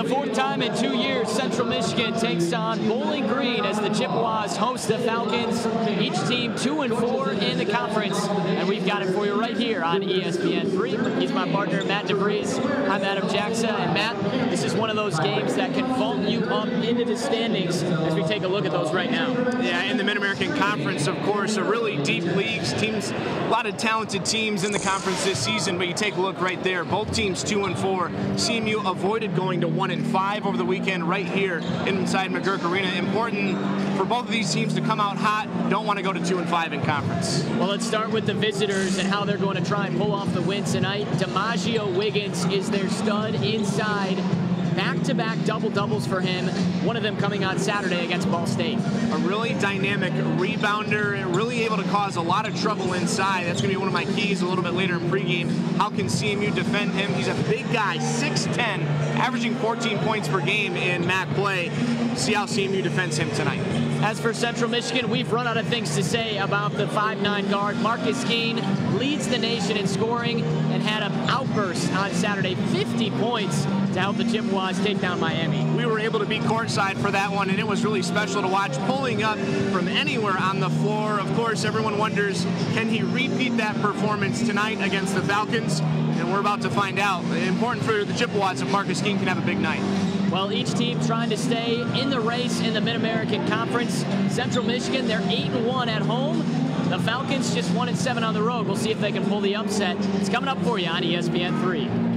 the fourth time in 2 years, Central Michigan takes on Bowling Green as the Chippewas host the Falcons. Each team 2-4 in the conference, and we've got it for you right here on ESPN3. He's my partner, Matt DeVries. I'm Adam Jackson, and Matt, this is one of those games that can vault you up into the standings as we take a look at those right now. Yeah, in the Mid-American Conference, of course, a really deep leagues, teams, a lot of talented teams in the conference this season, but you take a look right there, both teams 2-4. CMU avoided going to 1-5 over the weekend right here inside McGurk Arena. Important for both of these teams to come out hot. Don't want to go to 2-5 in conference. Well, let's start with the visitors and how they're going to try and pull off the win tonight. DiMaggio Wiggins is their stud inside. Back-to-back double-doubles for him, one of them coming on Saturday against Ball State. A really dynamic rebounder, really able to cause a lot of trouble inside. That's going to be one of my keys a little bit later in pregame. How can CMU defend him? He's a big guy, 6'10", averaging 14 points per game in MAC play. See how CMU defends him tonight. As for Central Michigan, we've run out of things to say about the 5'9" guard. Marcus Keene leads the nation in scoring and had an outburst on Saturday, 50 points to help the Chippewas take down Miami. We were able to be courtside for that one, and it was really special to watch, pulling up from anywhere on the floor. Of course, everyone wonders, can he repeat that performance tonight against the Falcons? And we're about to find out. Important for the Chippewas if Marcus Keene can have a big night. Well, each team trying to stay in the race in the Mid-American Conference. Central Michigan, they're 8-1 at home. The Falcons just 1-7 on the road. We'll see if they can pull the upset. It's coming up for you on ESPN3.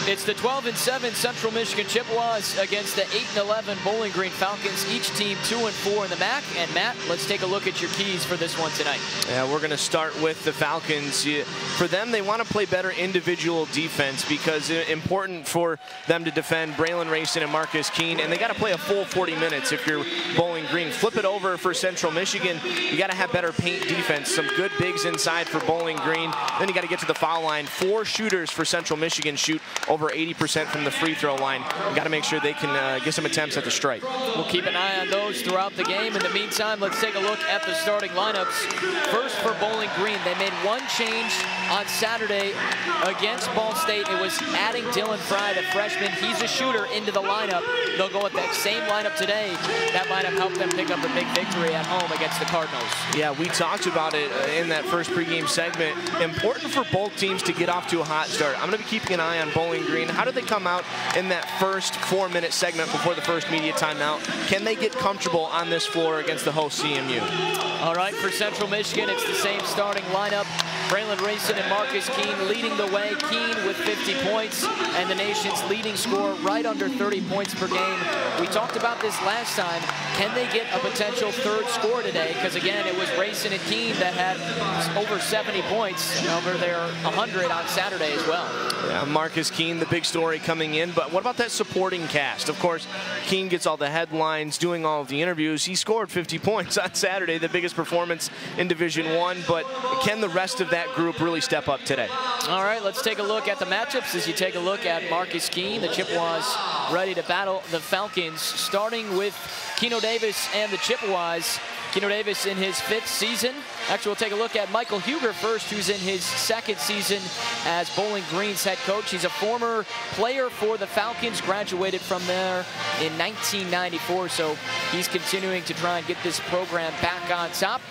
It's the 12-7 Central Michigan Chippewas against the 8-11 Bowling Green Falcons. Each team 2-4 in the MAC. And Matt, let's take a look at your keys for this one tonight. Yeah, we're going to start with the Falcons. For them, they want to play better individual defense because it's important for them to defend Braylon Rayson and Marcus Keene, and they got to play a full 40 minutes if you're Bowling Green. Flip it over for Central Michigan. You got to have better paint defense. Some good bigs inside for Bowling Green. Then you got to get to the foul line. 4 shooters for Central Michigan shoot over 80% from the free throw line. You got to make sure they can get some attempts at the stripe. We'll keep an eye on those throughout the game. In the meantime, let's take a look at the starting lineups. First for Bowling Green, they made one change on Saturday against Ball State. It was adding Dylan Fry, the freshman. He's a shooter into the lineup. They'll go with that same lineup today. That lineup helped them pick up a big victory at home against the Cardinals. Yeah, we talked about it in that first pregame segment. Important for both teams to get off to a hot start. I'm going to be keeping an eye on Bowling Green. How do they come out in that first 4-minute segment before the first media timeout? Can they get comfortable on this floor against the host CMU? All right, for Central Michigan, it's the same starting lineup. Braylon Rayson and Marcus Keene leading the way. Keene with 50 points and the nation's leading scorer right under 30 points per game. We talked about this last time. Can they get a potential third score today? Because again, it was Rayson and Keene that had over 70 points over their 100 on Saturday as well. Yeah, Marcus Keene, the big story coming in, but what about that supporting cast? Of course, Keene gets all the headlines, doing all of the interviews. He scored 50 points on Saturday, the biggest performance in Division I, but can the rest of that group really step up today? All right, let's take a look at the matchups as you take a look at Marcus Keene. The Chippewas ready to battle the Falcons, starting with Keno Davis and the Chippewas. Keno Davis in his 5th season. Actually, we'll take a look at Michael Huger first, who's in his 2nd season as Bowling Green's head coach. He's a former player for the Falcons, graduated from there in 1994, so he's continuing to try and get this program back on top.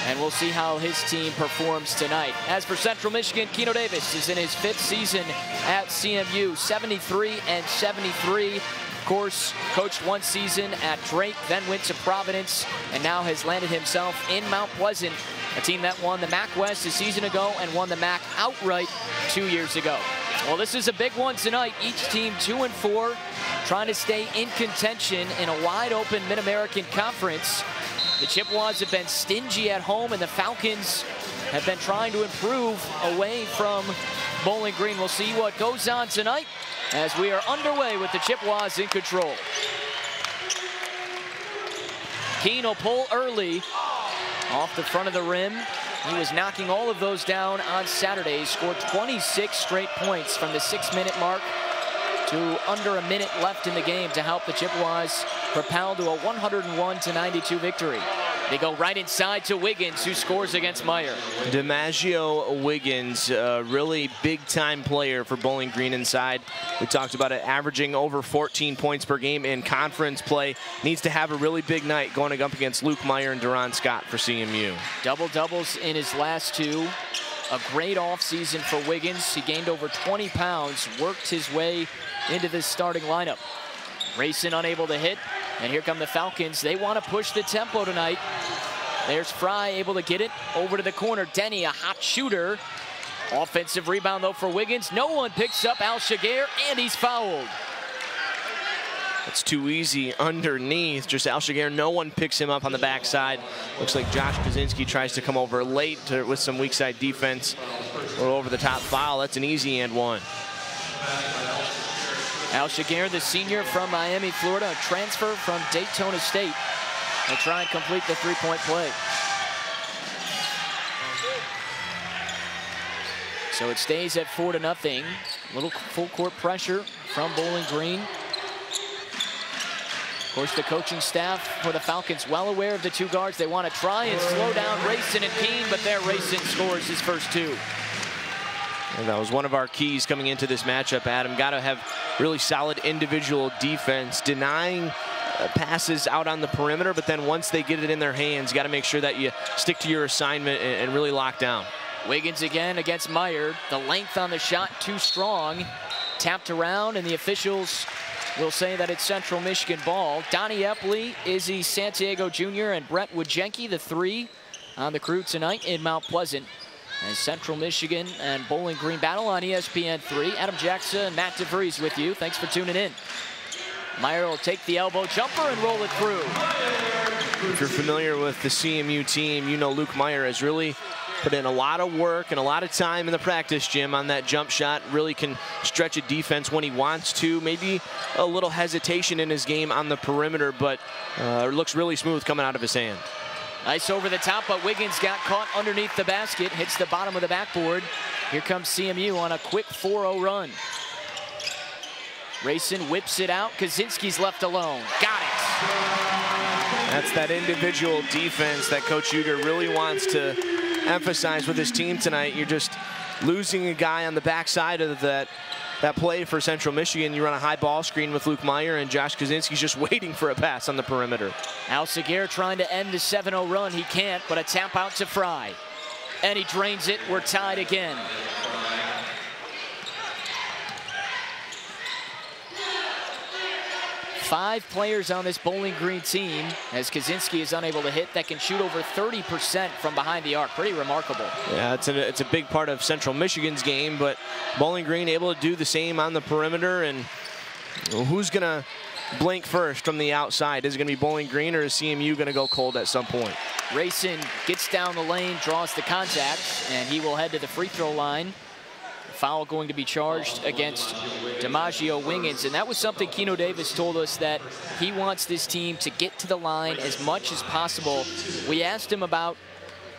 And we'll see how his team performs tonight. As for Central Michigan, Keno Davis is in his 5th season at CMU, 73-73. Of course, coached one season at Drake, then went to Providence, and now has landed himself in Mount Pleasant, a team that won the MAC West a season ago and won the MAC outright 2 years ago. Well, this is a big one tonight. Each team 2-4, trying to stay in contention in a wide-open Mid-American Conference. The Chippewas have been stingy at home, and the Falcons have been trying to improve away from Bowling Green. We'll see what goes on tonight as we are underway with the Chippewas in control. Keene will pull early off the front of the rim. He was knocking all of those down on Saturday. He scored 26 straight points from the 6-minute mark to under a minute left in the game to help the Chippewas propel to a 101-92 victory. They go right inside to Wiggins, who scores against Meyer. DiMaggio Wiggins, a really big-time player for Bowling Green inside. We talked about it, averaging over 14 points per game in conference play. Needs to have a really big night going up against Luke Meyer and Duron Scott for CMU. Double-doubles in his last two. A great offseason for Wiggins. He gained over 20 pounds, worked his way into this starting lineup. Rayson unable to hit, and here come the Falcons. They want to push the tempo tonight. There's Fry able to get it over to the corner. Denny, a hot shooter. Offensive rebound, though, for Wiggins. No one picks up Al-Shagir, and he's fouled. It's too easy underneath. Just Al-Shagir, no one picks him up on the backside. Looks like Josh Kaczynski tries to come over late with some weak side defense. Or over the top foul. That's an easy and one. Al-Shagir, the senior from Miami, Florida, a transfer from Daytona State. They'll try and complete the three-point play. So it stays at 4-0. Little full court pressure from Bowling Green. Of course, the coaching staff for the Falcons well aware of the two guards. They want to try and slow down Rayson and Keene, but there Rayson scores his first two. And that was one of our keys coming into this matchup, Adam. Got to have really solid individual defense, denying passes out on the perimeter, but then once they get it in their hands, got to make sure that you stick to your assignment and really lock down. Wiggins again against Meyer. The length on the shot too strong. Tapped around, and the officials will say that it's Central Michigan ball. Donnie Epley, Izzy Santiago Jr., and Brett Wojcienki, the three on the crew tonight in Mount Pleasant. As Central Michigan and Bowling Green battle on ESPN3. Adam Jackson and Matt DeVries with you. Thanks for tuning in. Meyer will take the elbow jumper and roll it through. If you're familiar with the CMU team, you know Luke Meyer has really put in a lot of work and a lot of time in the practice gym on that jump shot. Really can stretch a defense when he wants to. Maybe a little hesitation in his game on the perimeter, but it looks really smooth coming out of his hand. Nice over the top, but Wiggins got caught underneath the basket, hits the bottom of the backboard. Here comes CMU on a quick 4-0 run. Rayson whips it out. Kaczynski's left alone. Got it. That's that individual defense that Coach Uger really wants to emphasize with his team tonight. You're just losing a guy on the backside of that play for Central Michigan. You run a high ball screen with Luke Meyer, and Josh Kaczynski's just waiting for a pass on the perimeter. Al-Shagir trying to end the 7-0 run. He can't, but a tap out to Fry. And he drains it. We're tied again. Five players on this Bowling Green team, as Kaczynski is unable to hit, that can shoot over 30% from behind the arc. Pretty remarkable. Yeah, it's a big part of Central Michigan's game, but Bowling Green able to do the same on the perimeter. And who's going to blink first from the outside? Is it going to be Bowling Green, or is CMU going to go cold at some point? Rayson gets down the lane, draws the contact, and he will head to the free throw line. Foul going to be charged against DiMaggio Wiggins, and that was something Keno Davis told us, that he wants this team to get to the line as much as possible. We asked him about,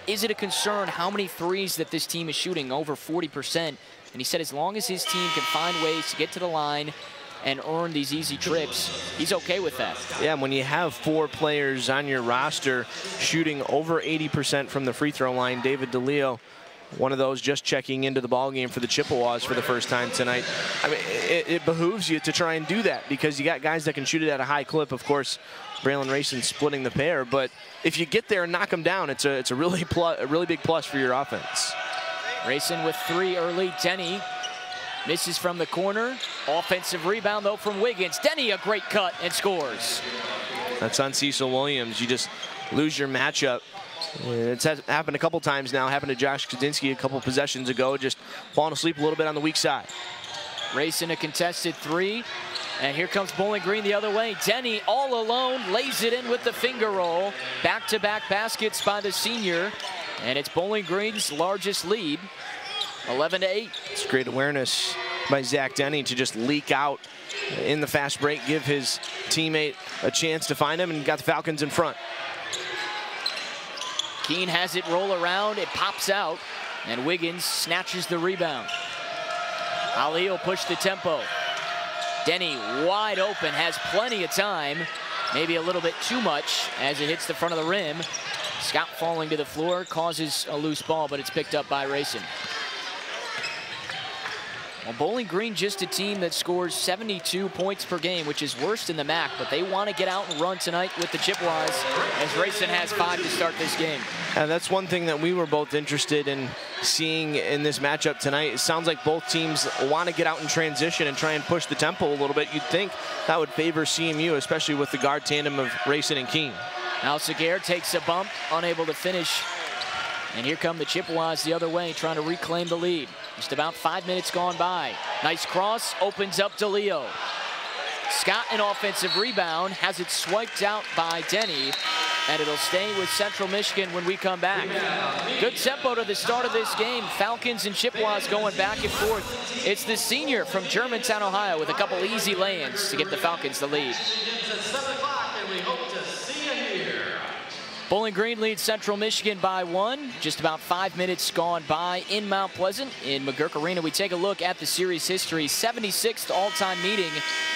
is it a concern how many threes that this team is shooting, over 40%, and he said as long as his team can find ways to get to the line and earn these easy trips, he's okay with that. Yeah, when you have four players on your roster shooting over 80% from the free throw line, David DeLeo, one of those just checking into the ballgame for the Chippewas for the first time tonight. I mean, it behooves you to try and do that, because you got guys that can shoot it at a high clip. Of course, Braylon Rayson splitting the pair, but if you get there and knock them down, it's a really big plus for your offense. Rayson with three early. Denny misses from the corner. Offensive rebound, though, from Wiggins. Denny, a great cut, and scores. That's on Cecil Williams. You just lose your matchup. It's happened a couple times now. Happened to Josh Kaczynski a couple possessions ago, just falling asleep a little bit on the weak side. Rayson a contested three, and here comes Bowling Green the other way. Denny all alone, lays it in with the finger roll. Back-to-back baskets by the senior, and it's Bowling Green's largest lead, 11-8. It's great awareness by Zach Denny to just leak out in the fast break, give his teammate a chance to find him, and got the Falcons in front. Keene has it roll around, it pops out, and Wiggins snatches the rebound. Ali will push the tempo. Denny wide open, has plenty of time, maybe a little bit too much as it hits the front of the rim. Scott falling to the floor causes a loose ball, but it's picked up by Rayson. Well, Bowling Green just a team that scores 72 points per game, which is worst in the MAC, but they want to get out and run tonight with the Chippewas, as Rayson has 5 to start this game. And that's one thing that we were both interested in seeing in this matchup tonight. It sounds like both teams want to get out in transition and try and push the tempo a little bit. You'd think that would favor CMU, especially with the guard tandem of Rayson and Keene. Now Seguer takes a bump, unable to finish. And here come the Chippewas the other way, trying to reclaim the lead. Just about 5 minutes gone by. Nice cross, opens up DeLeo. Scott, an offensive rebound, has it swiped out by Denny, and it'll stay with Central Michigan when we come back. Good tempo to the start of this game. Falcons and Chippewas going back and forth. It's the senior from Germantown, Ohio, with a couple easy lay-ins to give the Falcons the lead. Bowling Green leads Central Michigan by 1. Just about 5 minutes gone by in Mount Pleasant. In McGurk Arena, we take a look at the series history. 76th all-time meeting.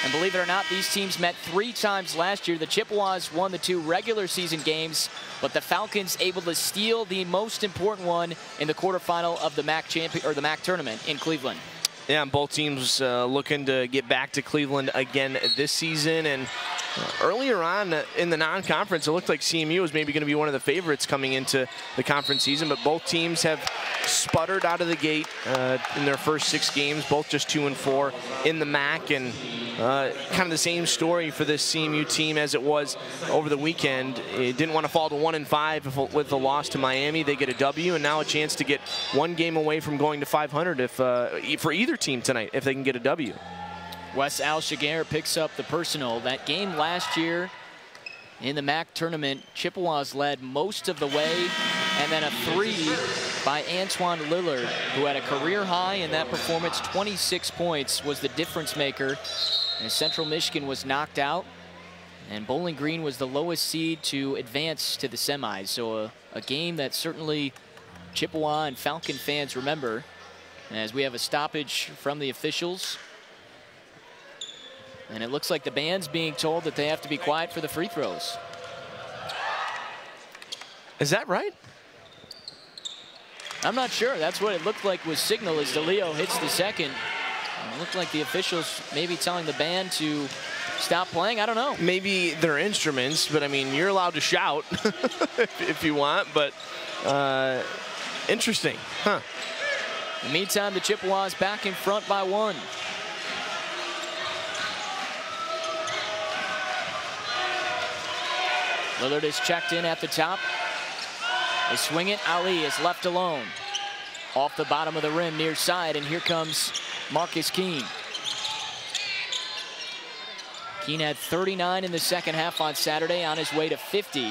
And believe it or not, these teams met 3 times last year. The Chippewas won the 2 regular season games, but the Falcons able to steal the most important one in the quarterfinal of the MAC tournament in Cleveland. Yeah, and both teams looking to get back to Cleveland again this season. And earlier on in the non-conference, it looked like CMU was maybe going to be one of the favorites coming into the conference season, but both teams have sputtered out of the gate in their first 6 games, both just 2-4 in the MAC, and kind of the same story for this CMU team as it was over the weekend. It didn't want to fall to 1-5 with the loss to Miami. They get a W, and now a chance to get 1 game away from going to 500 if for either team tonight if they can get a W. Wes Alshaguer picks up the personal. That game last year in the MAC tournament, Chippewas led most of the way, and then a 3 by Antoine Lillard, who had a career high in that performance. 26 points was the difference maker, and Central Michigan was knocked out, and Bowling Green was the lowest seed to advance to the semis. So a game that certainly Chippewa and Falcon fans remember, as we have a stoppage from the officials. And it looks like the band's being told that they have to be quiet for the free throws. Is that right? I'm not sure. That's what it looked like was signal as DeLeo hits the second. It looked like the officials maybe telling the band to stop playing. I don't know. Maybe they're instruments, but I mean, you're allowed to shout if you want, but interesting, huh? In the meantime, the Chippewas back in front by 1. Lillard is checked in at the top. They swing it. Ali is left alone. Off the bottom of the rim near side, and here comes Marcus Keene. Keene had 39 in the second half on Saturday, on his way to 50.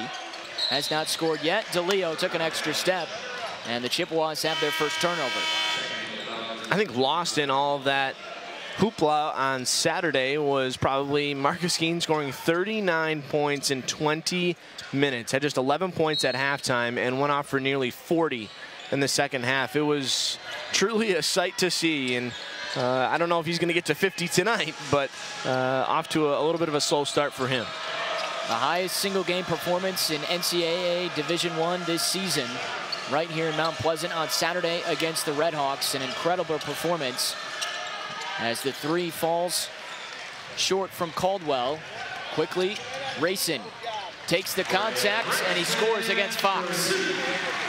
Has not scored yet. DeLeo took an extra step, and the Chippewas have their first turnover. I think lost in all of that hoopla on Saturday was probably Marcus Keene scoring 39 points in 20 minutes. Had just 11 points at halftime and went off for nearly 40 in the second half. It was truly a sight to see, and I don't know if he's going to get to 50 tonight, but off to a little bit of a slow start for him. The highest single game performance in NCAA Division I this season, right here in Mount Pleasant on Saturday against the Red Hawks. An incredible performance as the 3 falls short from Caldwell. Quickly, Rayson takes the contact, and he scores against Fox.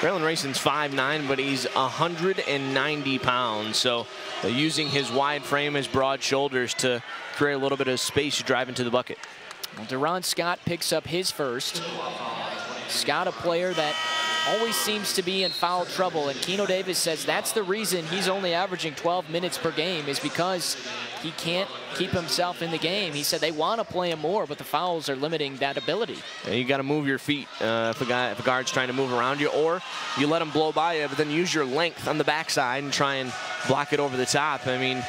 Braylon Rayson's 5'9", but he's 190 pounds, so using his wide frame, his broad shoulders to create a little bit of space to drive into the bucket. Well, Deron Scott picks up his first. Scott, a player that always seems to be in foul trouble, and Keno Davis says that's the reason he's only averaging 12 minutes per game, is because he can't keep himself in the game. He said they want to play him more, but the fouls are limiting that ability. Yeah, you got to move your feet if a guard's trying to move around you, or you let him blow by you, but then use your length on the backside and try and block it over the top. I mean,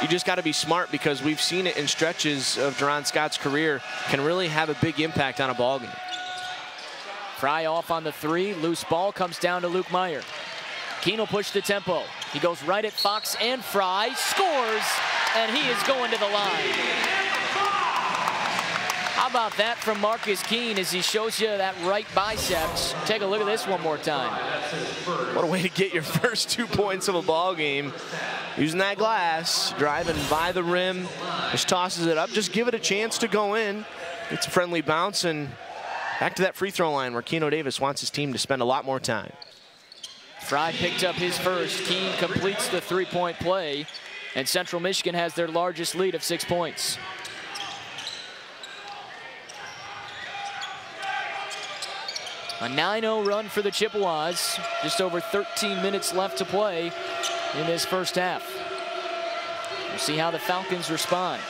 you just got to be smart, because we've seen it in stretches of Deron Scott's career, can really have a big impact on a ball game. Fry off on the 3. Loose ball comes down to Luke Meyer. Keene will push the tempo. He goes right at Fox and Fry. Scores, and he is going to the line. How about that from Marcus Keene as he shows you that right biceps? Take a look at this one more time. What a way to get your first 2 points of a ball game. Using that glass, driving by the rim, just tosses it up. Just give it a chance to go in. It's a friendly bounce, and back to that free throw line where Keno Davis wants his team to spend a lot more time. Fry picked up his first. Keene completes the three-point play, and Central Michigan has their largest lead of 6 points. A 9-0 run for the Chippewas. Just over 13 minutes left to play in this first half. We'll see how the Falcons respond.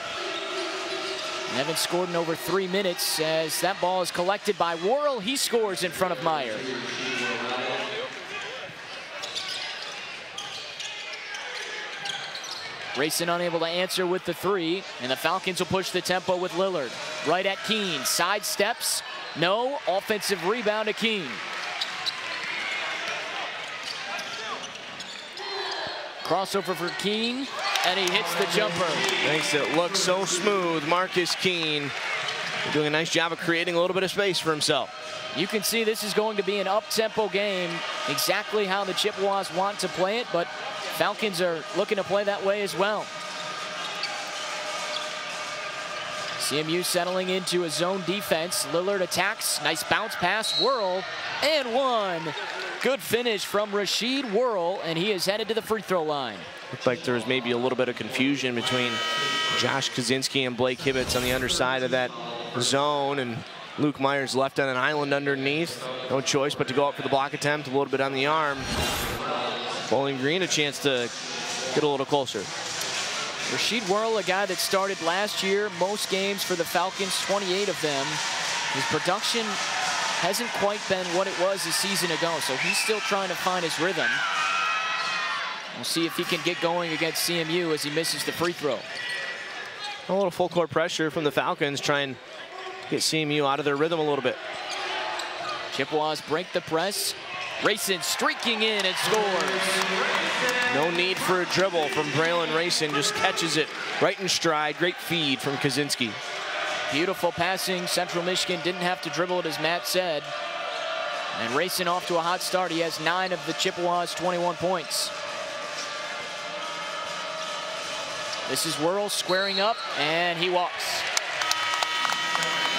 They haven't scored in over 3 minutes as that ball is collected by Worrell. He scores in front of Meyer. Rayson unable to answer with the three, and the Falcons will push the tempo with Lillard. Right at Keene, side steps. No, offensive rebound to Keene. Crossover for Keene, and he hits the jumper. Makes it look so smooth. Marcus Keene doing a nice job of creating a little bit of space for himself. You can see this is going to be an up-tempo game, exactly how the Chippewas want to play it, but Falcons are looking to play that way as well. CMU settling into a zone defense. Lillard attacks, nice bounce pass, Worrell, and one. Good finish from Rasheed Worrell, and he is headed to the free throw line. Looked like there was maybe a little bit of confusion between Josh Kaczynski and Blake Hibbets on the underside of that zone, and Luke Myers left on an island underneath. No choice but to go up for the block attempt, a little bit on the arm. Bowling Green a chance to get a little closer. Rasheed Worrell, a guy that started last year, most games for the Falcons, 28 of them. His production hasn't quite been what it was a season ago, so he's still trying to find his rhythm. We'll see if he can get going against CMU as he misses the free throw. A little full court pressure from the Falcons, trying to get CMU out of their rhythm a little bit. Chippewas break the press. Rayson streaking in and scores. No need for a dribble from Braylon Rayson, just catches it right in stride. Great feed from Kaczynski. Beautiful passing. Central Michigan didn't have to dribble it, as Matt said. And Rayson off to a hot start. He has 9 of the Chippewas' 21 points. This is Worrell squaring up, and he walks.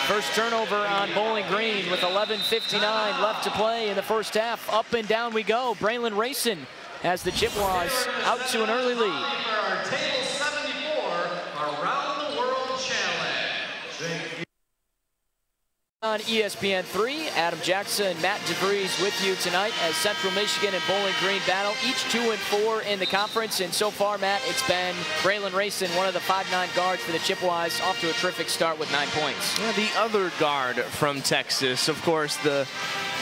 First turnover on Bowling Green with 11:59 left to play in the first half. Up and down we go. Braylon Rayson has the Chippewas out to an early lead. Our Table 74 Around the World Challenge. On ESPN3, Adam Jackson and Matt DeVries with you tonight as Central Michigan and Bowling Green battle, each 2-4 in the conference. And so far, Matt, it's been Braylon Rayson, one of the 5'9" guards for the Chippewas, off to a terrific start with 9 points. Yeah, the other guard from Texas, of course, the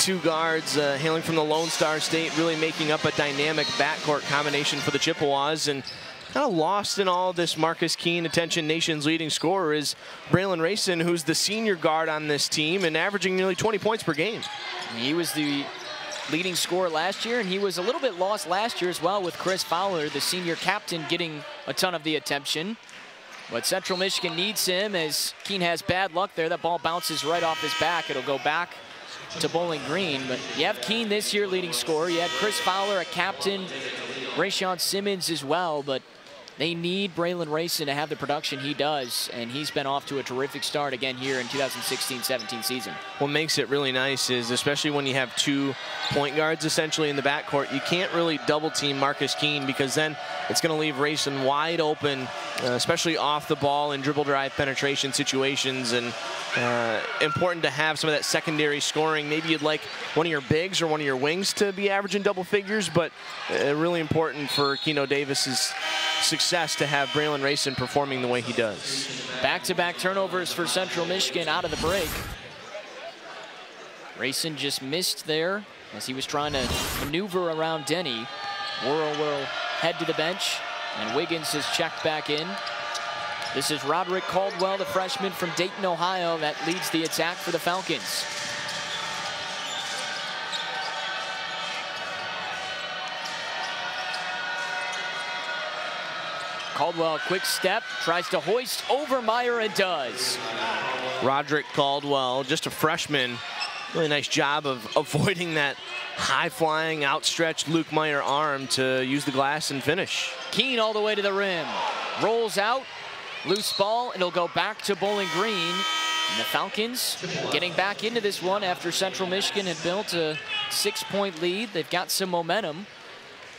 2 guards hailing from the Lone Star State, really making up a dynamic backcourt combination for the Chippewas. And kind of lost in all this Marcus Keene attention, nation's leading scorer is Braylon Rayson, who's the senior guard on this team and averaging nearly 20 points per game. He was the leading scorer last year, and he was a little bit lost last year as well with Chris Fowler, the senior captain, getting a ton of the attention. But Central Michigan needs him as Keene has bad luck there. That ball bounces right off his back. It'll go back to Bowling Green. But you have Keene this year leading scorer. You had Chris Fowler, a captain, Rayshawn Simmons as well, but they need Braylon Rayson to have the production he does, and he's been off to a terrific start again here in 2016-17 season. What makes it really nice is, especially when you have 2 point guards essentially in the backcourt, you can't really double team Marcus Keene, because then it's going to leave Rayson wide open, especially off the ball in dribble drive penetration situations. And important to have some of that secondary scoring. Maybe you'd like one of your bigs or one of your wings to be averaging double figures, but really important for Keno Davis's success to have Braylon Rayson performing the way he does. Back-to-back turnovers for Central Michigan out of the break. Rayson just missed there as he was trying to maneuver around Denny. Worrell will head to the bench, and Wiggins is checked back in. This is Roderick Caldwell, the freshman from Dayton, Ohio, that leads the attack for the Falcons. Caldwell, quick step, tries to hoist over Meyer and does. Roderick Caldwell, just a freshman, really nice job of avoiding that high-flying, outstretched Luke Meyer arm to use the glass and finish. Keene all the way to the rim. Rolls out, loose ball, and it'll go back to Bowling Green. And the Falcons getting back into this one after Central Michigan had built a 6-point lead. They've got some momentum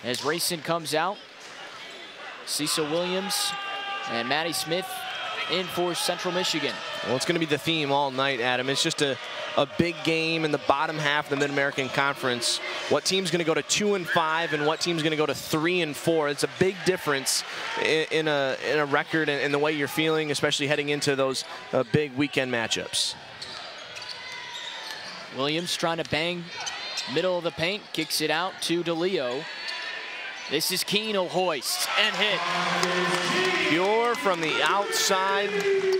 as Rayson comes out. Cecil Williams and Maddie Smith in for Central Michigan. Well, it's going to be the theme all night, Adam. It's just a big game in the bottom half of the Mid-American Conference. What team's going to go to 2-5 and what team's going to go to 3-4? It's a big difference in a record and the way you're feeling, especially heading into those big weekend matchups. Williams trying to bang middle of the paint, kicks it out to DeLeo. This is Keene, who'll hoist and hit. Pure from the outside.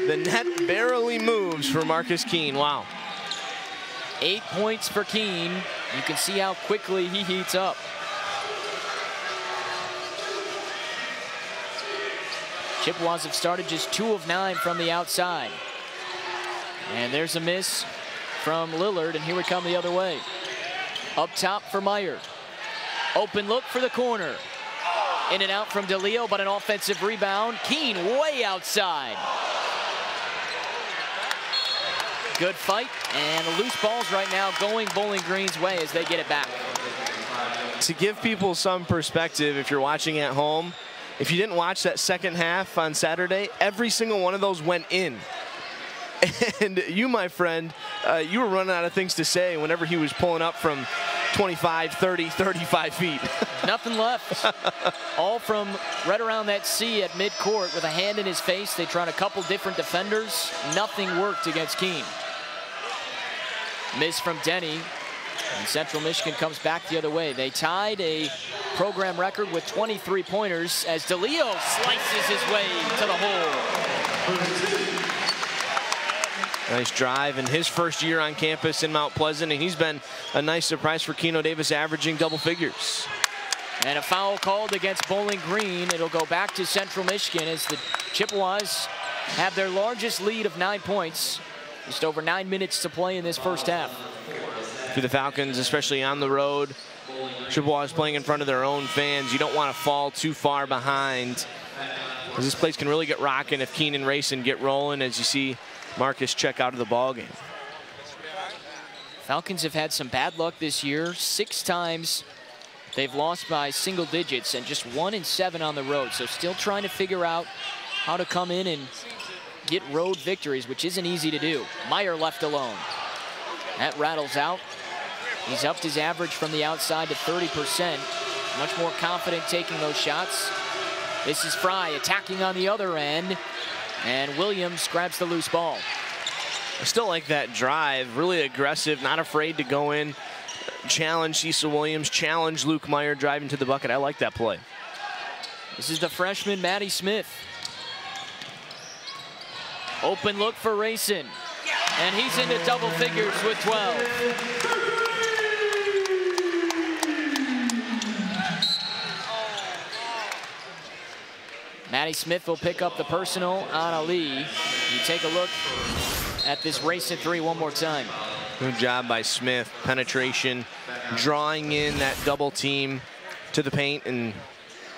The net barely moves for Marcus Keene. Wow. 8 points for Keene. You can see how quickly he heats up. Chippewas have started just 2 of 9 from the outside. And there's a miss from Lillard, and here we come the other way. Up top for Meyer. Open look for the corner. In and out from DeLeo, but an offensive rebound. Keene way outside. Good fight, and the loose balls right now going Bowling Green's way as they get it back. To give people some perspective, if you're watching at home, if you didn't watch that second half on Saturday, every single one of those went in. And you, my friend, you were running out of things to say whenever he was pulling up from 25, 30, 35 feet. Nothing left. All from right around that C at midcourt with a hand in his face. They tried a couple different defenders. Nothing worked against Keene. Miss from Denny. And Central Michigan comes back the other way. They tied a program record with 23 pointers as DeLeo slices his way to the hole. Nice drive in his first year on campus in Mount Pleasant, and he's been a nice surprise for Keno Davis, averaging double figures. And a foul called against Bowling Green. It'll go back to Central Michigan as the Chippewas have their largest lead of 9 points. Just over 9 minutes to play in this first half. For the Falcons, especially on the road, Chippewas playing in front of their own fans. You don't want to fall too far behind, because this place can really get rocking if Keene and Rayson get rolling, as you see Marcus check out of the ball game. Falcons have had some bad luck this year. 6 times they've lost by single digits and just 1-7 on the road. So still trying to figure out how to come in and get road victories, which isn't easy to do. Meyer left alone. That rattles out. He's upped his average from the outside to 30%. Much more confident taking those shots. This is Fry attacking on the other end. And Williams grabs the loose ball. I still like that drive, really aggressive, not afraid to go in, challenge Cecil Williams, challenge Luke Meyer driving to the bucket. I like that play. This is the freshman, Maddie Smith. Open look for Rayson. And he's into double figures with 12. Maddie Smith will pick up the personal on Ali. You take a look at this Rayson 3 one more time. Good job by Smith. Penetration, drawing in that double team to the paint, and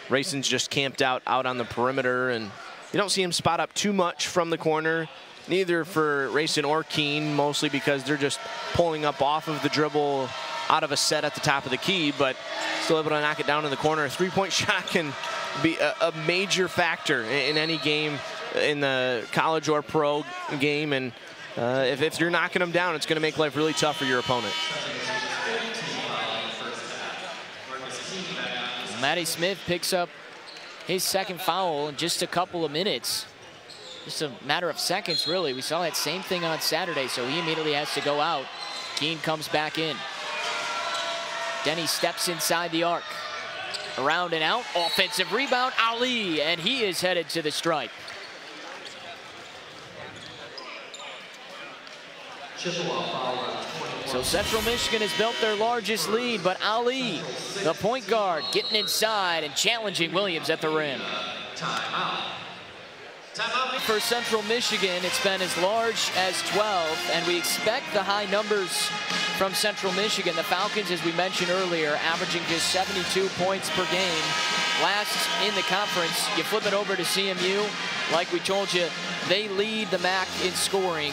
Rayson's just camped out on the perimeter, and you don't see him spot up too much from the corner, neither for Rayson or Keene, mostly because they're just pulling up off of the dribble out of a set at the top of the key, but still able to knock it down in the corner. A three-point shot can be a major factor in any game, in the college or pro game, and if you're knocking them down, it's going to make life really tough for your opponent. Maddie Smith picks up his second foul in just a couple of minutes. Just a matter of seconds, really. We saw that same thing on Saturday, so he immediately has to go out. Keene comes back in. Denny steps inside the arc. Around and out, offensive rebound, Ali, and he is headed to the stripe. So Central Michigan has built their largest lead, but Ali, the point guard, getting inside and challenging Williams at the rim. For Central Michigan, it's been as large as 12, and we expect the high numbers from Central Michigan. The Falcons, as we mentioned earlier, averaging just 72 points per game. Last in the conference. You flip it over to CMU, like we told you, they lead the MAC in scoring,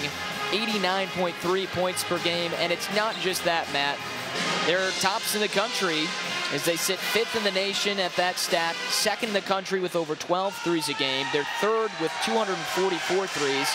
89.3 points per game, and it's not just that, Matt. They're tops in the country as they sit 5th in the nation at that stat, 2nd in the country with over 12 threes a game. They're 3rd with 244 threes,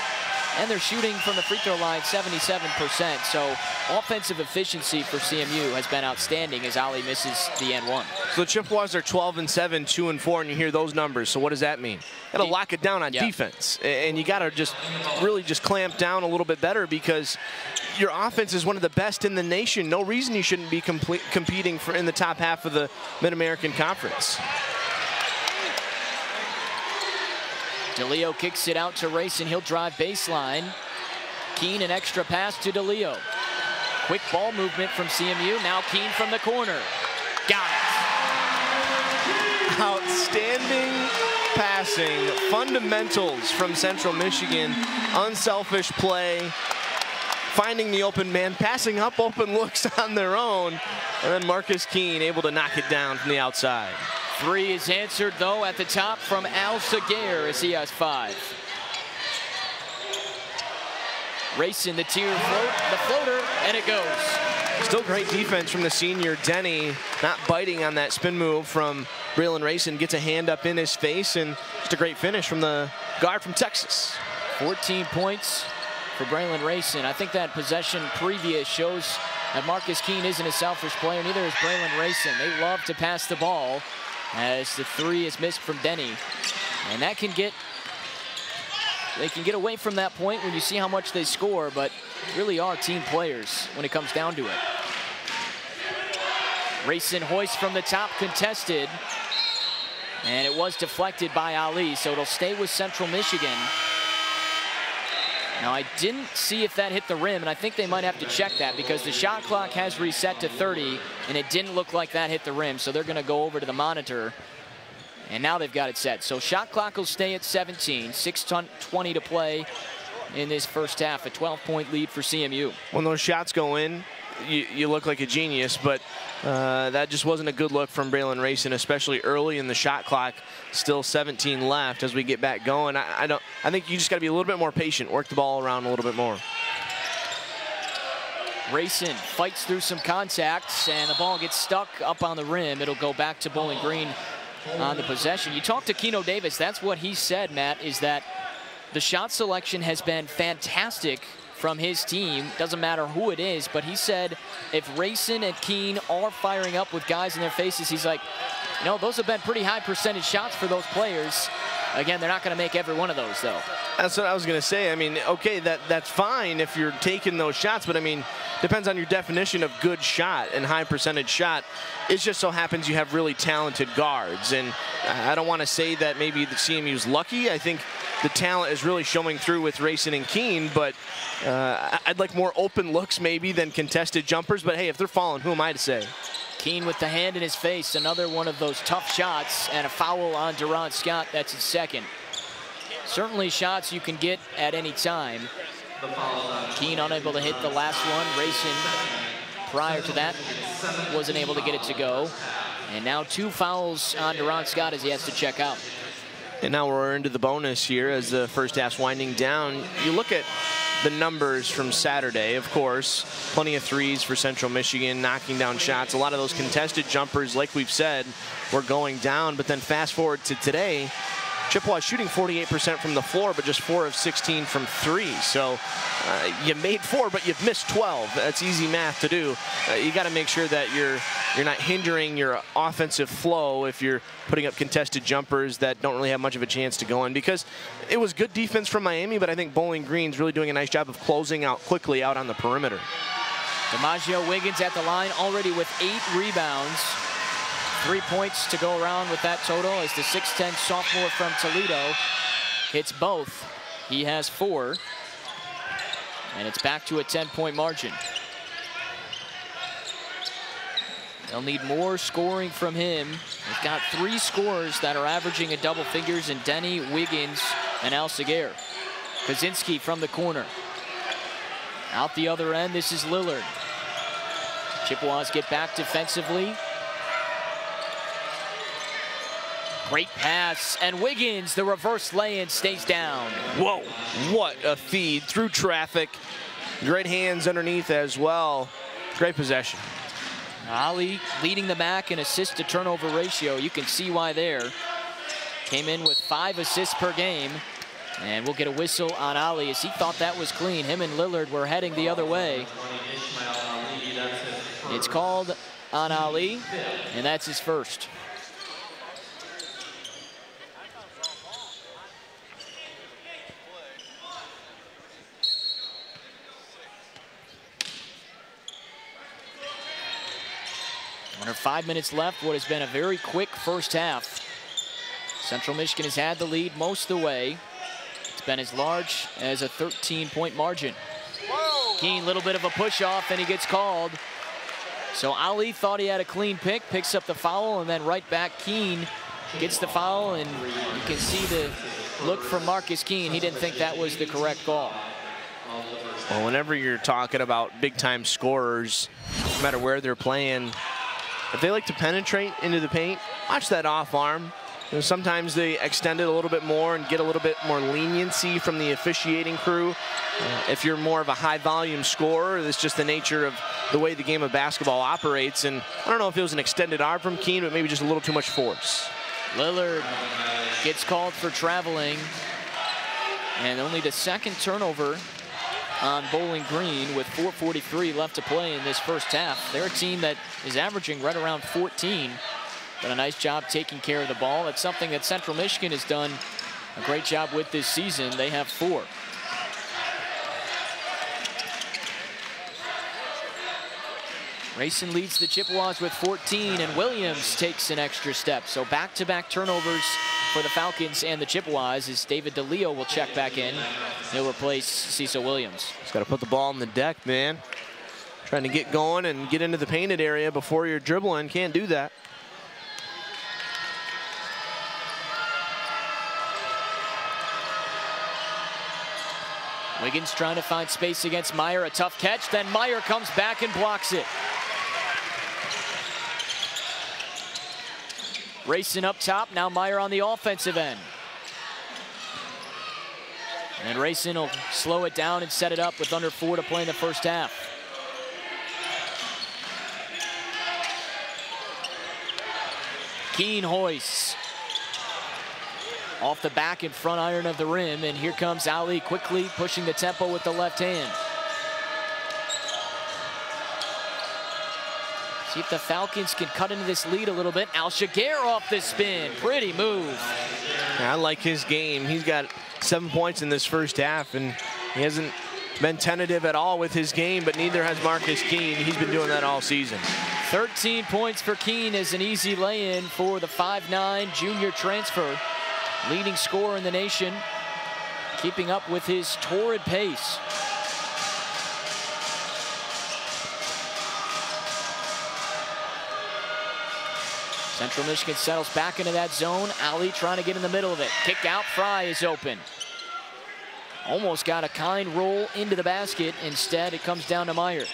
and they're shooting from the free throw line 77%. So offensive efficiency for CMU has been outstanding as Ali misses the N1. So the Chippewas are 12-7, 2-4, and you hear those numbers. So what does that mean? Got to lock it down on defense, and you got to just really just clamp down a little bit better because your offense is one of the best in the nation. No reason you shouldn't be competing for in the top half of the Mid-American Conference. DeLeo kicks it out to Rayson. He'll drive baseline. Keene, an extra pass to DeLeo. Quick ball movement from CMU. Now Keene from the corner. Got it. Outstanding passing, fundamentals from Central Michigan. Unselfish play, finding the open man, passing up open looks on their own, and then Marcus Keene able to knock it down from the outside. 3 is answered, though, at the top from Al Saguer as he has 5. Racing the floater, and it goes. Still great defense from the senior Denny, not biting on that spin move from Braylon Rayson. Gets a hand up in his face, and just a great finish from the guard from Texas. 14 points for Braylon Rayson. I think that possession previous shows that Marcus Keene isn't a selfish player, neither is Braylon Rayson. They love to pass the ball as the 3 is missed from Denny. And that can get, they can get away from that point when you see how much they score, but really are team players when it comes down to it. Rayson hoists from the top, contested, and it was deflected by Ali, so it'll stay with Central Michigan. Now, I didn't see if that hit the rim, and I think they might have to check that because the shot clock has reset to 30, and it didn't look like that hit the rim, so they're going to go over to the monitor, and now they've got it set. So shot clock will stay at 17, 6:20 to play in this first half, a 12-point lead for CMU. When those shots go in, you look like a genius, but that just wasn't a good look from Braylon Rayson, especially early in the shot clock. Still 17 left as we get back going. I think you just got to be a little bit more patient, work the ball around a little bit more. Rayson fights through some contacts, and the ball gets stuck up on the rim. It'll go back to Bowling Green on the possession. You talked to Keno Davis. That's what he said, Matt, is that the shot selection has been fantastic from his team. Doesn't matter who it is, but he said if Rayson and Keene are firing up with guys in their faces, he's like, you know, those have been pretty high percentage shots for those players. Again, they're not going to make every one of those, though. That's what I was going to say. I mean, okay, that's fine if you're taking those shots, but I mean, depends on your definition of good shot and high percentage shot. It just so happens you have really talented guards, and I don't want to say that maybe the CMU's lucky. I think the talent is really showing through with Rayson and Keene, but I'd like more open looks maybe than contested jumpers, but hey, if they're falling, who am I to say? Keene with the hand in his face, another one of those tough shots, and a foul on Durant Scott. That's his second. Certainly shots you can get at any time. Keene unable to hit the last one. Rayson, prior to that, wasn't able to get it to go. And now 2 fouls on Durant Scott as he has to check out. And now we're into the bonus here as the first half's winding down. You look at the numbers from Saturday, of course, plenty of threes for Central Michigan, knocking down shots. A lot of those contested jumpers, like we've said, were going down. But then fast forward to today, Chippewa shooting 48% from the floor, but just 4 of 16 from 3. So you made 4, but you've missed 12. That's easy math to do. You got to make sure that you're not hindering your offensive flow if you're putting up contested jumpers that don't really have much of a chance to go in, because it was good defense from Miami, but I think Bowling Green's really doing a nice job of closing out quickly out on the perimeter. DiMaggio Wiggins at the line already with 8 rebounds. 3 points to go around with that total as the 6'10 sophomore from Toledo hits both. He has 4. And it's back to a 10-point margin. They'll need more scoring from him. They've got 3 scorers that are averaging in double figures in Denny, Wiggins, and Alsager. Kaczynski from the corner. Out the other end, this is Lillard. Chippewas get back defensively. Great pass, and Wiggins, the reverse lay-in, stays down. Whoa, what a feed through traffic. Great hands underneath as well. Great possession. Ali leading the MAC in assist to turnover ratio. You can see why there. Came in with 5 assists per game. And we'll get a whistle on Ali as he thought that was clean. Him and Lillard were heading the other way. It's called on Ali, and that's his first. Under 5 minutes left, what has been a very quick first half. Central Michigan has had the lead most of the way. It's been as large as a 13-point margin. Keene, little bit of a push-off, and he gets called. So Ali thought he had a clean pick, picks up the foul, and then right back Keene gets the foul, and you can see the look from Marcus Keene. He didn't think that was the correct call. Well, whenever you're talking about big-time scorers, no matter where they're playing, if they like to penetrate into the paint, watch that off arm. You know, sometimes they extend it a little bit more and get a little bit more leniency from the officiating crew. If you're more of a high-volume scorer, that's just the nature of the way the game of basketball operates. And I don't know if it was an extended arm from Keene, but maybe just a little too much force. Lillard gets called for traveling. And only the second turnover on Bowling Green with 4:43 left to play in this first half. They're a team that is averaging right around 14. Done a nice job taking care of the ball. That's something that Central Michigan has done a great job with this season. They have 4. Rayson leads the Chippewas with 14, and Williams takes an extra step. So back-to-back turnovers for the Falcons and the Chippewas as David DeLeo will check back in. He'll replace Cecil Williams. Just got to put the ball on the deck, man. Trying to get going and get into the painted area before you're dribbling. Can't do that. Wiggins trying to find space against Meyer. A tough catch. Then Meyer comes back and blocks it. Rayson up top. Now Meyer on the offensive end. And Rayson will slow it down and set it up with under 4 to play in the first half. Keene hoists. Off the back and front iron of the rim, and here comes Ali quickly pushing the tempo with the left hand. See if the Falcons can cut into this lead a little bit. Alsager off the spin. Pretty move. Yeah, I like his game. He's got 7 points in this first half, and he hasn't been tentative at all with his game, but neither has Marcus Keene. He's been doing that all season. 13 points for Keene is an easy lay-in for the 5'9" junior transfer. Leading scorer in the nation, keeping up with his torrid pace. Central Michigan settles back into that zone. Ali trying to get in the middle of it. Kick out, Fry is open. Almost got a kind roll into the basket. Instead, it comes down to Meyer.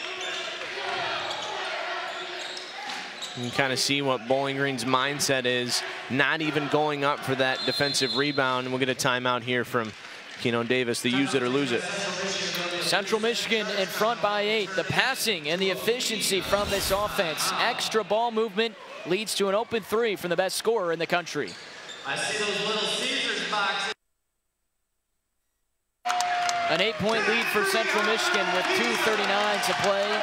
You can kind of see what Bowling Green's mindset is, not even going up for that defensive rebound. And we'll get a timeout here from Keno Davis, the use it or lose it. Central Michigan in front by 8. The passing and the efficiency from this offense. Extra ball movement leads to an open 3 from the best scorer in the country. I see those Little Caesars boxes. An 8-point lead for Central Michigan with 2:39 to play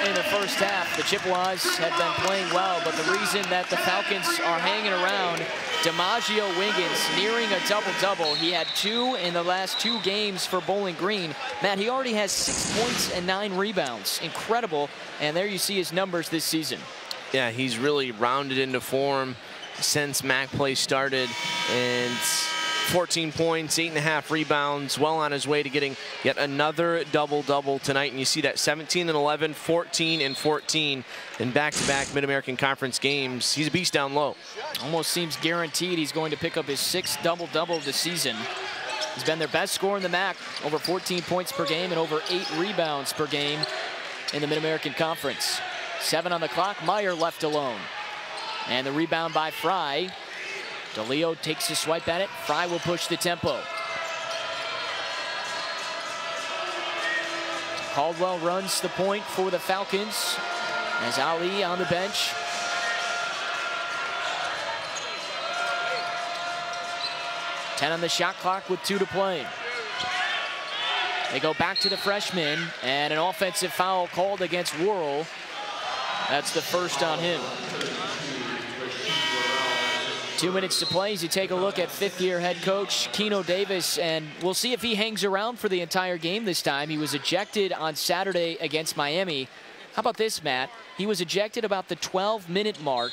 in the first half. The Chippewas have been playing well, but the reason that the Falcons are hanging around, DiMaggio Wiggins nearing a double-double. He had 2 in the last 2 games for Bowling Green. Matt, he already has 6 points and 9 rebounds. Incredible, and there you see his numbers this season. Yeah, he's really rounded into form since MAC play started, and 14 points, 8.5 rebounds, well on his way to getting yet another double-double tonight. And you see that 17 and 11, 14 and 14 in back-to-back Mid-American Conference games. He's a beast down low. Almost seems guaranteed he's going to pick up his 6th double-double of the season. He's been their best scorer in the MAC, over 14 points per game and over 8 rebounds per game in the Mid-American Conference. 7 on the clock, Meyer left alone. And the rebound by Fry. DeLeo takes a swipe at it. Fry will push the tempo. Caldwell runs the point for the Falcons as Ali on the bench. Ten on the shot clock with 2 to play. They go back to the freshman, and an offensive foul called against Worrell. That's the first on him. 2 minutes to play as you take a look at 5th-year head coach Keno Davis, and we'll see if he hangs around for the entire game this time. He was ejected on Saturday against Miami. How about this, Matt? He was ejected about the 12-minute mark.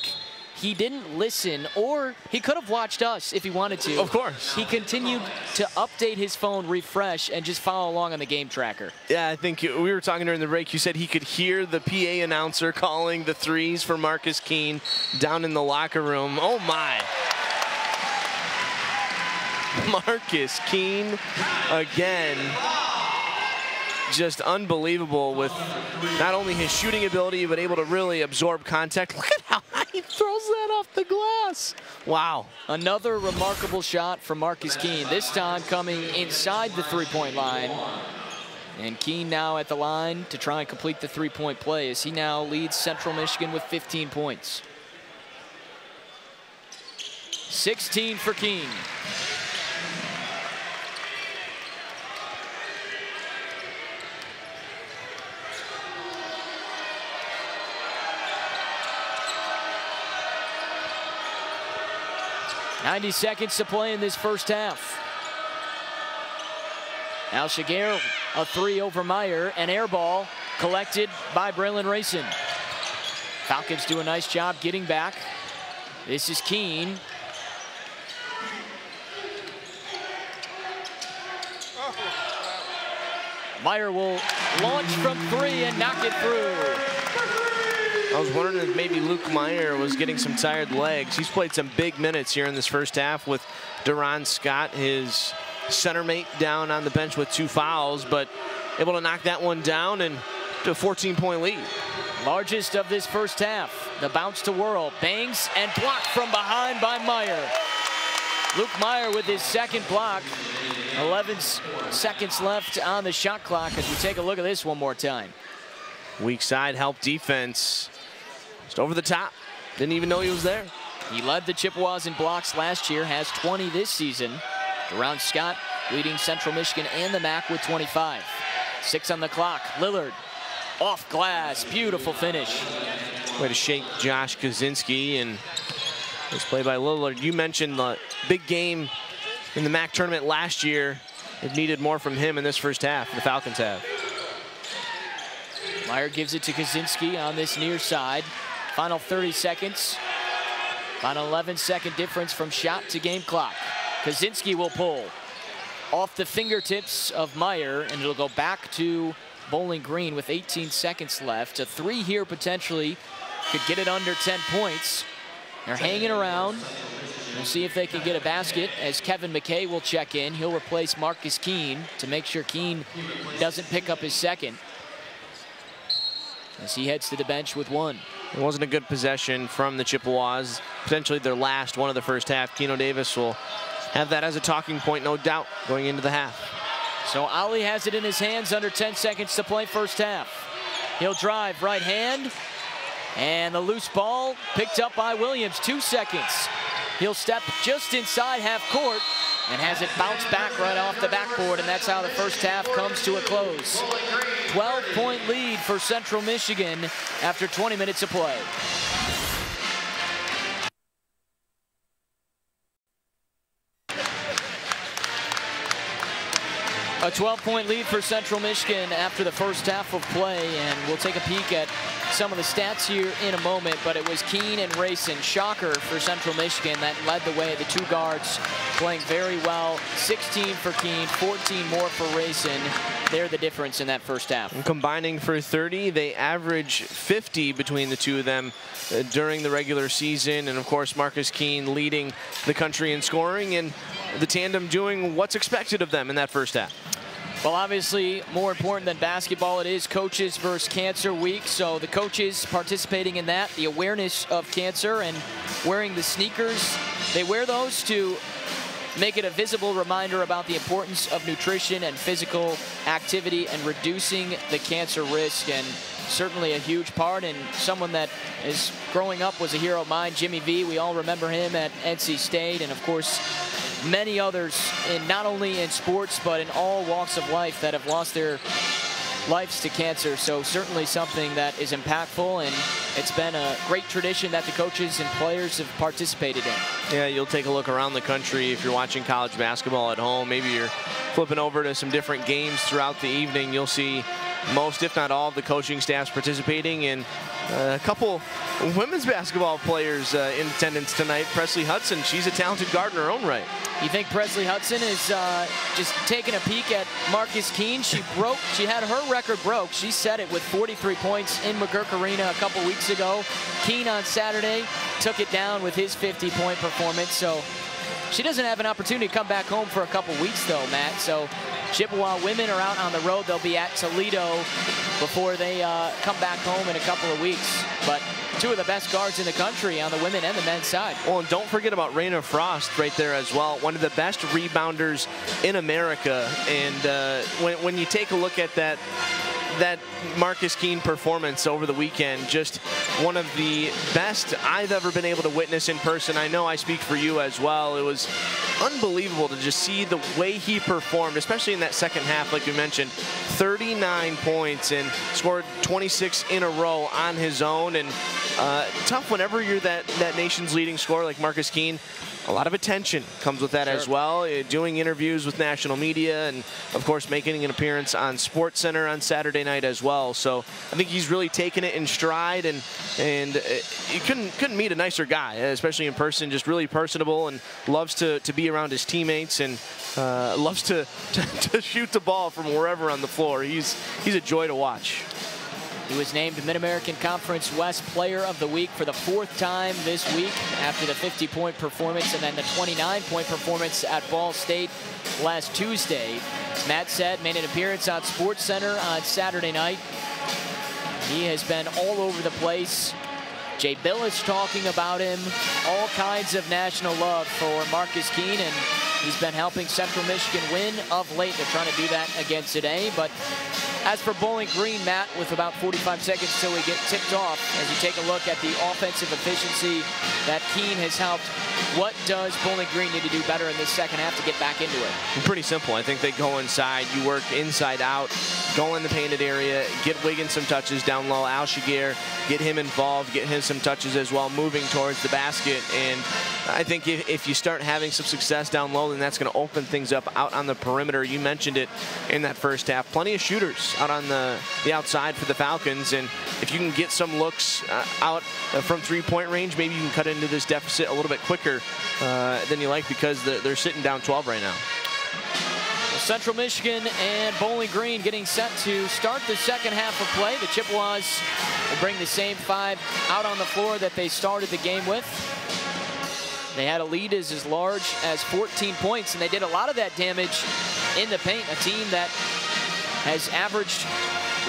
He didn't listen, or he could have watched us if he wanted to. Of course. He continued to update his phone, refresh, and just follow along on the game tracker. Yeah, I think we were talking during the break. You said he could hear the PA announcer calling the threes for Marcus Keene down in the locker room. Oh, my. Marcus Keene again. Just unbelievable with not only his shooting ability, but able to really absorb contact. Look at how high he throws that off the glass. Wow. Another remarkable shot from Marcus Keene, this time coming inside the three-point line. And Keene now at the line to try and complete the three-point play as he now leads Central Michigan with 15 points. 16 for Keene. .90 seconds to play in this first half. Al-Shagir, a 3 over Meyer, an air ball collected by Braylon Rayson. Falcons do a nice job getting back. This is Keene. Meyer will launch from 3 and knock it through. I was wondering if maybe Luke Meyer was getting some tired legs. He's played some big minutes here in this first half with Duron Scott, his center mate, down on the bench with 2 fouls, but able to knock that one down and to a 14-point lead. Largest of this first half. The bounce to Worrell. Bangs and blocked from behind by Meyer. Luke Meyer with his second block. 11 seconds left on the shot clock as we take a look at this one more time. Weak side help defense. Just over the top. Didn't even know he was there. He led the Chippewas in blocks last year, has 20 this season. Duron Scott leading Central Michigan and the MAC with 25. 6 on the clock. Lillard off glass. Beautiful finish. Way to shake Josh Kozinski, and this play by Lillard. You mentioned the big game in the MAC tournament last year. It needed more from him in this first half. The Falcons have. Meyer gives it to Kozinski on this near side. Final 30 seconds. Final 11-second difference from shot to game clock. Kozinski will pull off the fingertips of Meyer, and it'll go back to Bowling Green with 18 seconds left. A 3 here potentially could get it under 10 points. They're hanging around. We'll see if they can get a basket as Kevin McKay will check in. He'll replace Marcus Keene to make sure Keene doesn't pick up his second, as he heads to the bench with 1. It wasn't a good possession from the Chippewas. Potentially their last one of the first half. Keno Davis will have that as a talking point, no doubt, going into the half. So Ali has it in his hands, under 10 seconds to play first half. He'll drive right hand, and the loose ball picked up by Williams. 2 seconds. He'll step just inside half court and has it bounce back right off the backboard, and that's how the first half comes to a close. 12-point lead for Central Michigan after 20 minutes of play. A 12-point lead for Central Michigan after the first half of play, and we'll take a peek at some of the stats here in a moment, but it was Keene and Rayson. Shocker for Central Michigan that led the way. The two guards playing very well. 16 for Keene, 14 more for Rayson. They're the difference in that first half. And combining for 30, they average 50 between the two of them during the regular season. And of course, Marcus Keene leading the country in scoring, and the tandem doing what's expected of them in that first half. Well, obviously, more important than basketball, it is Coaches versus Cancer Week. So the coaches participating in that, the awareness of cancer and wearing the sneakers. They wear those to make it a visible reminder about the importance of nutrition and physical activity and reducing the cancer risk. And certainly a huge part, and someone that is growing up was a hero of mine, Jimmy V. We all remember him at NC State, and of course, many others, in not only in sports, but in all walks of life that have lost their lives to cancer. So certainly something that is impactful, and it's been a great tradition that the coaches and players have participated in. Yeah, you'll take a look around the country if you're watching college basketball at home. Maybe you're flipping over to some different games throughout the evening. You'll see most, if not all, of the coaching staffs participating, and a couple women's basketball players in attendance tonight. Presley Hudson, she's a talented guard in her own right. You think Presley Hudson is just taking a peek at Marcus Keene? She had her record broke. She set it with 43 points in McGurk Arena a couple weeks ago. Keene on Saturday took it down with his 50-point performance. So she doesn't have an opportunity to come back home for a couple weeks though, Matt. So Chippewa women are out on the road. They'll be at Toledo before they come back home in a couple of weeks. But two of the best guards in the country on the women and the men's side. Well, and don't forget about Raina Frost right there as well. One of the best rebounders in America. And when you take a look at that Marcus Keene performance over the weekend, just one of the best I've ever been able to witness in person. I know I speak for you as well. It was unbelievable to just see the way he performed, especially in that second half, like you mentioned. 39 points and scored 26 in a row on his own. And tough whenever you're that nation's leading scorer like Marcus Keene. A lot of attention comes with that as well. Doing interviews with national media, and of course making an appearance on SportsCenter on Saturday night as well. So I think he's really taken it in stride, and you couldn't meet a nicer guy, especially in person. Just really personable, and loves to be around his teammates, and loves to shoot the ball from wherever on the floor. He's a joy to watch. He was named Mid-American Conference West Player of the Week for the 4th time this week after the 50-point performance and then the 29-point performance at Ball State last Tuesday. As Matt said, made an appearance on SportsCenter on Saturday night. He has been all over the place. Jay Billis talking about him. All kinds of national love for Marcus Keene, and he's been helping Central Michigan win of late. They're trying to do that again today. But as for Bowling Green, Matt, with about 45 seconds till we get tipped off, as you take a look at the offensive efficiency that Keene has helped, what does Bowling Green need to do better in this second half to get back into it? Pretty simple. I think they go inside. You work inside out, go in the painted area, get Wiggins some touches down low. Al Shagir, get him involved, get him some touches as well, moving towards the basket. And I think if you start having some success down low, then that's going to open things up out on the perimeter. You mentioned it in that first half. Plenty of shooters out on the outside for the Falcons, and if you can get some looks out from three-point range, maybe you can cut into this deficit a little bit quicker than you like, because they're sitting down 12 right now. Well, Central Michigan and Bowling Green getting set to start the second half of play. The Chippewas will bring the same 5 out on the floor that they started the game with. They had a lead as large as 14 points, and they did a lot of that damage in the paint. A team that has averaged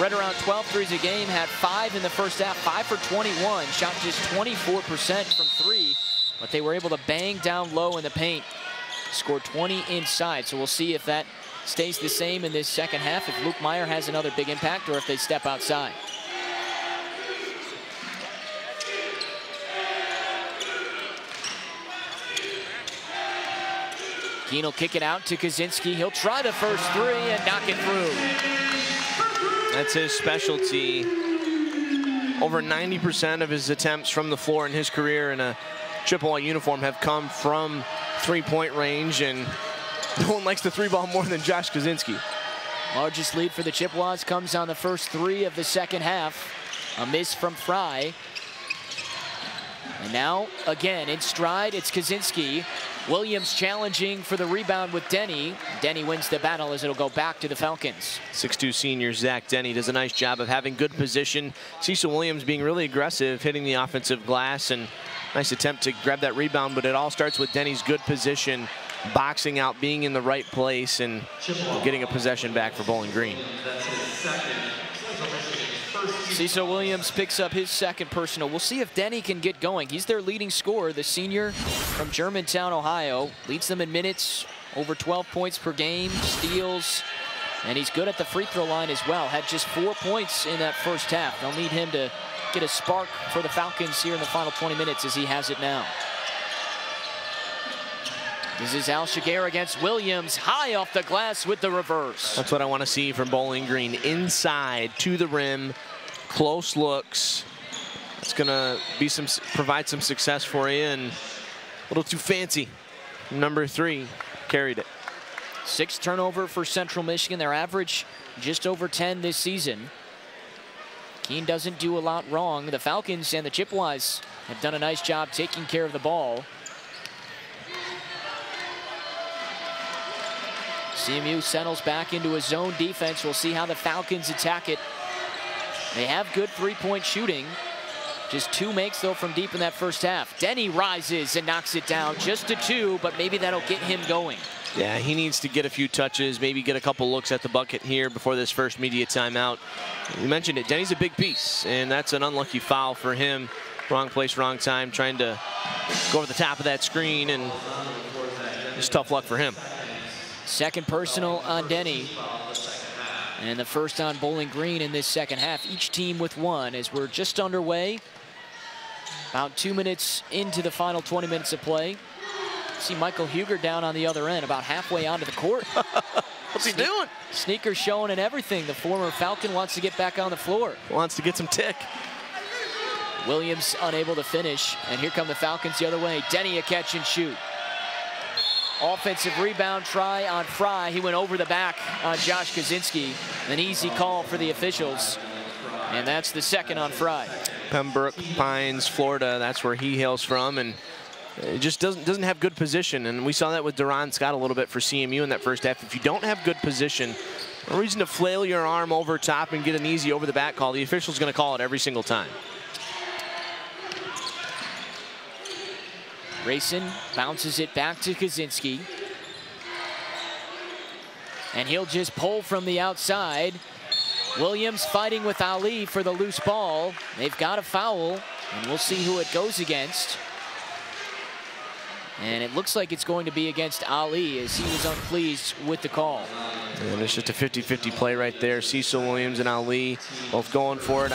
right around 12 threes a game, had 5 in the first half, 5 for 21, shot just 24% from 3, but they were able to bang down low in the paint, scored 20 inside. So we'll see if that stays the same in this second half, if Luke Meyer has another big impact, or if they step outside. Keene will kick it out to Kaczynski. He'll try the first 3 and knock it through. That's his specialty. Over 90% of his attempts from the floor in his career in a Chippewa uniform have come from three-point range, and no one likes the 3-ball more than Josh Kaczynski. Largest lead for the Chippewas comes on the first 3 of the second half. A miss from Fry. And now, again, in stride, it's Kaczynski. Williams challenging for the rebound with Denny. Denny wins the battle as it'll go back to the Falcons. 6'2" senior Zach Denny does a nice job of having good position. Cecil Williams being really aggressive, hitting the offensive glass, and nice attempt to grab that rebound, but it all starts with Denny's good position, boxing out, being in the right place, and getting a possession back for Bowling Green. Cecil Williams picks up his second personal. We'll see if Denny can get going. He's their leading scorer, the senior from Germantown, Ohio. Leads them in minutes, over 12 points per game, steals, and he's good at the free throw line as well. Had just 4 points in that first half. They'll need him to get a spark for the Falcons here in the final 20 minutes as he has it now. This is Al-Shagir against Williams, high off the glass with the reverse. That's what I want to see from Bowling Green. Inside, to the rim, close looks. It's going to be provide some success for you, and a little too fancy. Number 3 carried it. 6 turnover for Central Michigan. Their average just over 10 this season. Keene doesn't do a lot wrong. The Falcons and the Chippewas have done a nice job taking care of the ball. CMU settles back into a zone defense. We'll see how the Falcons attack it. They have good three-point shooting. Just 2 makes, though, from deep in that first half. Denny rises and knocks it down. Just a 2, but maybe that'll get him going. Yeah, he needs to get a few touches, maybe get a couple looks at the bucket here before this first media timeout. You mentioned it, Denny's a big piece, and that's an unlucky foul for him. Wrong place, wrong time, trying to go over the top of that screen, and it's tough luck for him. Second personal on Denny. And the first on Bowling Green in this second half. Each team with 1 as we're just underway. About 2 minutes into the final 20 minutes of play. See Michael Huger down on the other end, about halfway onto the court. What's he doing? Sneakers showing and everything. The former Falcon wants to get back on the floor. Wants to get some tick. Williams unable to finish, and here come the Falcons the other way. Denny a catch and shoot. Offensive rebound try on Fry. He went over the back on Josh Kaczynski. An easy call for the officials, and that's the second on Fry. Pembroke Pines, Florida, that's where he hails from, and it just doesn't have good position, and we saw that with Duran Scott a little bit for CMU in that first half. If you don't have good position, no reason to flail your arm over top and get an easy over the back call. The official's going to call it every single time. Grayson bounces it back to Kaczynski. And he'll just pull from the outside. Williams fighting with Ali for the loose ball. They've got a foul, and we'll see who it goes against. And it looks like it's going to be against Ali, as he was unpleased with the call. And it's just a 50-50 play right there. Cecil Williams and Ali both going for it.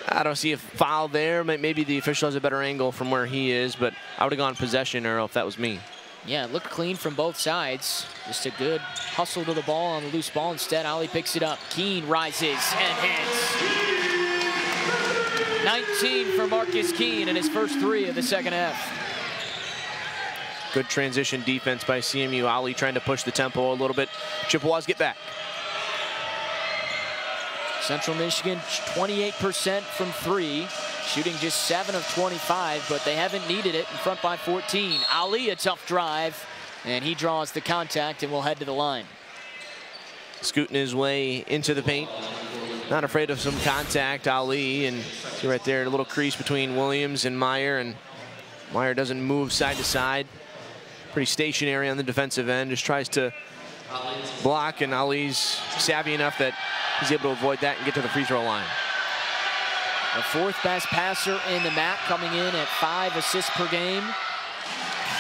I don't see a foul there. Maybe the official has a better angle from where he is, but I would have gone possession, Earl, if that was me. Yeah, it looked clean from both sides. Just a good hustle to the ball on the loose ball. Instead, Ali picks it up. Keene rises and hits. 19 for Marcus Keene in his first 3 of the second half. Good transition defense by CMU. Ali trying to push the tempo a little bit. Chippewas get back. Central Michigan 28% from 3, shooting just 7 of 25, but they haven't needed it, in front by 14. Ali a tough drive, and he draws the contact and will head to the line. Scooting his way into the paint. Not afraid of some contact, Ali, and see right there, a little crease between Williams and Meyer, and Meyer doesn't move side to side. Pretty stationary on the defensive end, just tries to block, and Ali's savvy enough that he's able to avoid that and get to the free throw line. The 4th best passer in the MAC, coming in at 5 assists per game.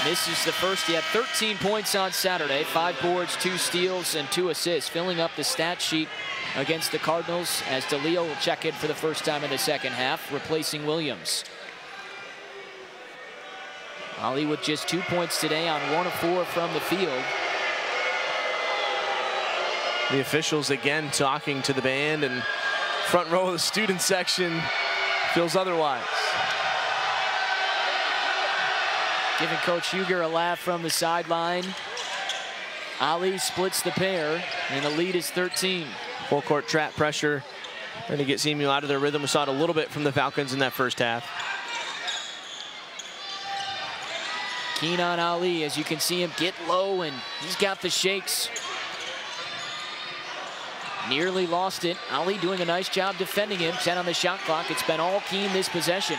Misses the first. He had 13 points on Saturday, 5 boards, 2 steals, and 2 assists, filling up the stat sheet against the Cardinals, as DeLeo will check in for the first time in the second half, replacing Williams. Ali with just 2 points today on 1 of 4 from the field. The officials again talking to the band, and front row of the student section feels otherwise. Giving Coach Huger a laugh from the sideline. Ali splits the pair, and the lead is 13. Full court trap pressure, trying to get CMU out of their rhythm. We saw it a little bit from the Falcons in that first half. Keen on Ali, as you can see him get low, and he's got the shakes. Nearly lost it. Ali doing a nice job defending him. 10 on the shot clock. It's been all Keen this possession.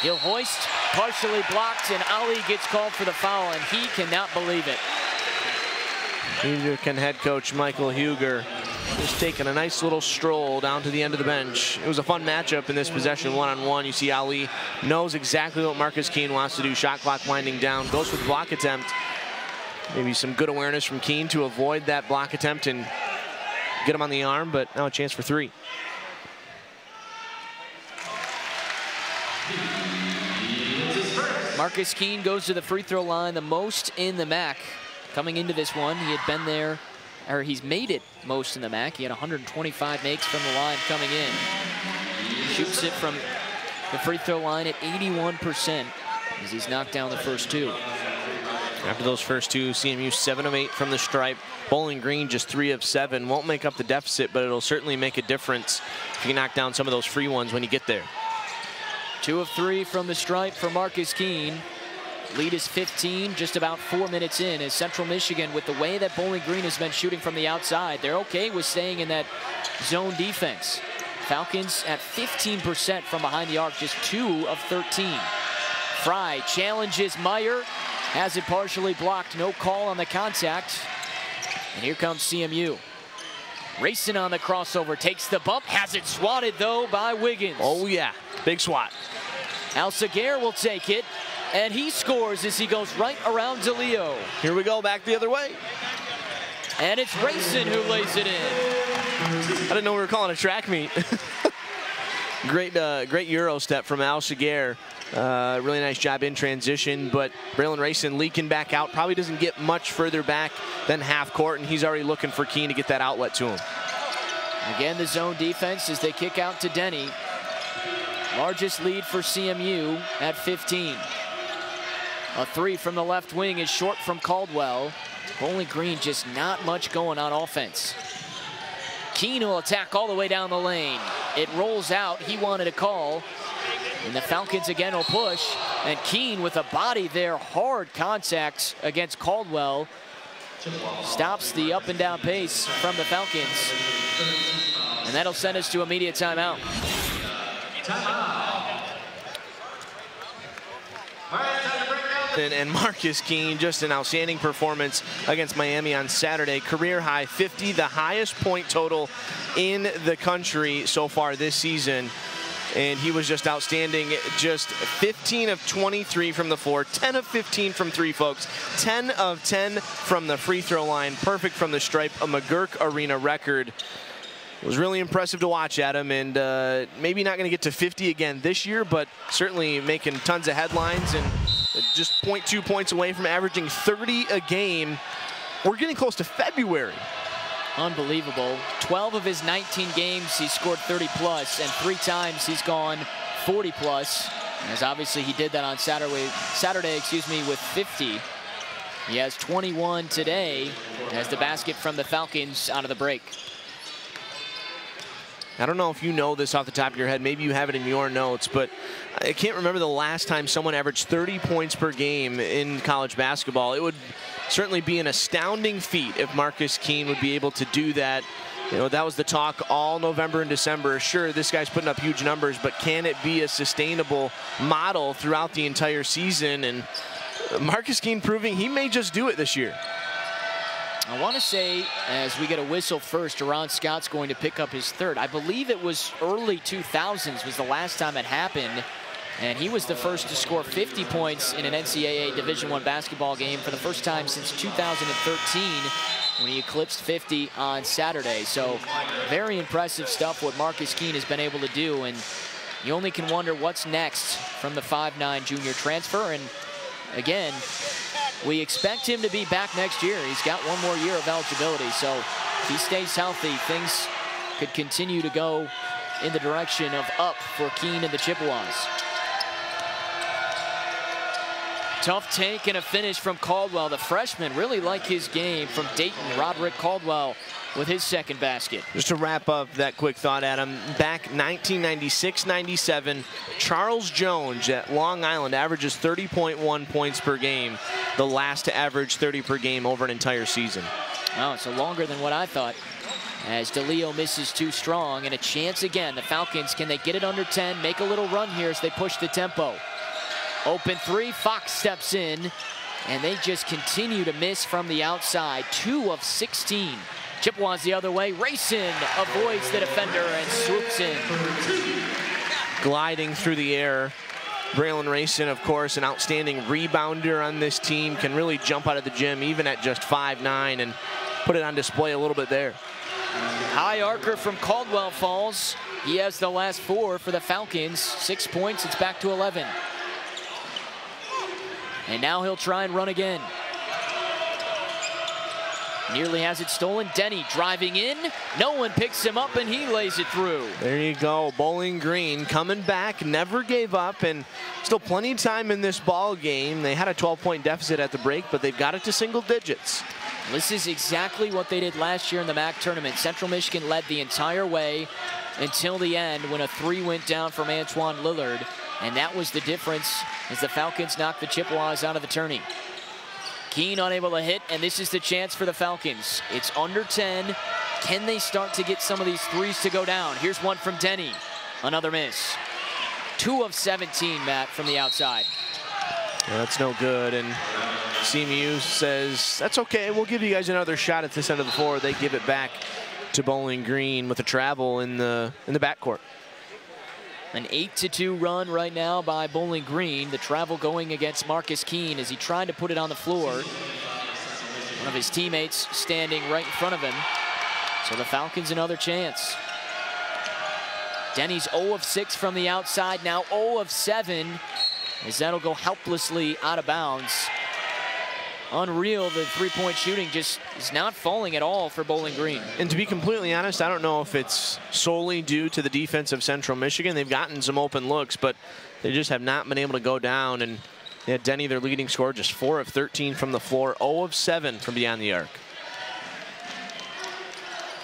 He'll hoist, partially blocked, and Ali gets called for the foul, and he cannot believe it. Neither can head coach Michael Huger. Just taking a nice little stroll down to the end of the bench. It was a fun matchup in this possession, one-on-one. You see Ali knows exactly what Marcus Keen wants to do. Shot clock winding down, goes for the block attempt. Maybe some good awareness from Keen to avoid that block attempt and get him on the arm, but now a chance for three. Marcus Keen goes to the free throw line the most in the MAC. Coming into this one, he had been there, or he's made it most in the MAC. He had 125 makes from the line coming in. He shoots it from the free throw line at 81% as he's knocked down the first two. After those first two, CMU 7 of 8 from the stripe. Bowling Green just 3 of 7. Won't make up the deficit, but it'll certainly make a difference if you can knock down some of those free ones when you get there. 2 of 3 from the stripe for Marcus Keen. Lead is 15, just about 4 minutes in, as Central Michigan, with the way that Bowling Green has been shooting from the outside, they're okay with staying in that zone defense. Falcons at 15% from behind the arc, just 2 of 13. Fry challenges Meyer, has it partially blocked, no call on the contact. And here comes CMU. Racing on the crossover, takes the bump, has it swatted though by Wiggins. Oh yeah, big swat. Alsager will take it, and he scores as he goes right around DeLeo. Here we go, back the other way. And it's Racing who lays it in. I didn't know we were calling a track meet. Great Euro step from Alsager. Really nice job in transition, but Braylon Racing leaking back out. Probably doesn't get much further back than half court, and he's already looking for Keen to get that outlet to him. Again, the zone defense as they kick out to Denny. Largest lead for CMU at 15. A 3 from the left wing is short from Caldwell. Bowling Green just not much going on offense. Keen will attack all the way down the lane. It rolls out, he wanted a call. And the Falcons again will push. And Keen with a body there, hard contact against Caldwell. Stops the up and down pace from the Falcons. And that'll send us to immediate timeout. And Marcus Keen, just an outstanding performance against Miami on Saturday. Career high 50, the highest point total in the country so far this season. And he was just outstanding. Just 15 of 23 from the floor, 10 of 15 from three, folks. 10 of 10 from the free throw line. Perfect from the stripe, a McGurk Arena record. It was really impressive to watch, Adam, and maybe not going to get to 50 again this year, but certainly making tons of headlines and just 0.2 points away from averaging 30 a game. We're getting close to February. Unbelievable. 12 of his 19 games, he scored 30 plus, and 3 times he's gone 40 plus. As obviously he did that on Saturday, with 50. He has 21 today as the basket from the Falcons out of the break. I don't know if you know this off the top of your head. Maybe you have it in your notes, but I can't remember the last time someone averaged 30 points per game in college basketball. It would certainly be an astounding feat if Marcus Keen would be able to do that. You know, that was the talk all November and December. Sure, this guy's putting up huge numbers, but can it be a sustainable model throughout the entire season? And Marcus Keen proving he may just do it this year. I want to say, as we get a whistle first, Ron Scott's going to pick up his third. I believe it was early 2000s was the last time it happened, and he was the first to score 50 points in an NCAA Division I basketball game for the first time since 2013 when he eclipsed 50 on Saturday. So very impressive stuff what Marcus Keen has been able to do, and you only can wonder what's next from the 5'9" junior transfer. And again, we expect him to be back next year. He's got 1 more year of eligibility, so if he stays healthy, things could continue to go in the direction of up for Keen and the Chippewas. Tough take and a finish from Caldwell. The freshman really like his game from Dayton. Roderick Caldwell with his second basket. Just to wrap up that quick thought, Adam, back 1996-97, Charles Jones at Long Island averages 30.1 points per game, the last to average 30 per game over an entire season. Oh, so longer than what I thought. As DeLeo misses too strong, and a chance again. The Falcons, can they get it under 10, make a little run here as they push the tempo? Open three, Fox steps in, and they just continue to miss from the outside. 2 of 16. Chippewas the other way. Rayson avoids the defender and swoops in. Gliding through the air. Braylon Rayson, of course, an outstanding rebounder on this team, can really jump out of the gym even at just 5'9", and put it on display a little bit there. High archer from Caldwell falls. He has the last 4 for the Falcons. 6 points, it's back to 11. And now he'll try and run again. Nearly has it stolen. Denny driving in. No one picks him up, and he lays it through. There you go. Bowling Green coming back, never gave up, and still plenty of time in this ball game. They had a 12-point deficit at the break, but they've got it to single digits. This is exactly what they did last year in the MAC tournament. Central Michigan led the entire way until the end when a 3 went down from Antoine Lillard, and that was the difference as the Falcons knocked the Chippewas out of the tourney. Keene unable to hit, and this is the chance for the Falcons. It's under 10. Can they start to get some of these threes to go down? Here's one from Denny. Another miss. 2 of 17, Matt, from the outside. Yeah, that's no good, and CMU says, that's okay, we'll give you guys another shot at this end of the floor. They give it back to Bowling Green with a travel in the backcourt. An 8-2 run right now by Bowling Green. The travel going against Marcus Keene as he tried to put it on the floor. One of his teammates standing right in front of him. So the Falcons another chance. Denny's 0 of 6 from the outside, now 0 of 7 as that'll go helplessly out of bounds. Unreal, the three-point shooting just is not falling at all for Bowling Green. And to be completely honest, I don't know if it's solely due to the defense of Central Michigan. They've gotten some open looks, but they just have not been able to go down. And yeah, Denny, their leading scorer, just 4 of 13 from the floor, 0 of 7 from beyond the arc.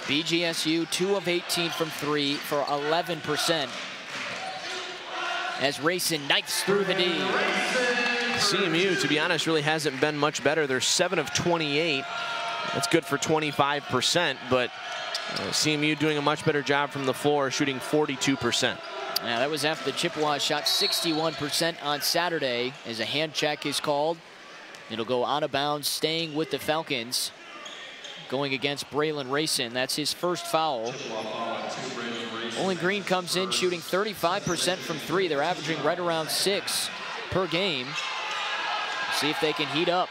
BGSU 2 of 18 from 3 for 11%. As Rayson knifes through the D. CMU, to be honest, really hasn't been much better. They're 7 of 28. That's good for 25%, but CMU doing a much better job from the floor, shooting 42%. Yeah, that was after the Chippewas shot 61% on Saturday as a hand check is called. It'll go out of bounds, staying with the Falcons. Going against Braylon Rayson. That's his first foul. Bowling Green comes in shooting 35% from 3. They're averaging right around 6 per game. See if they can heat up.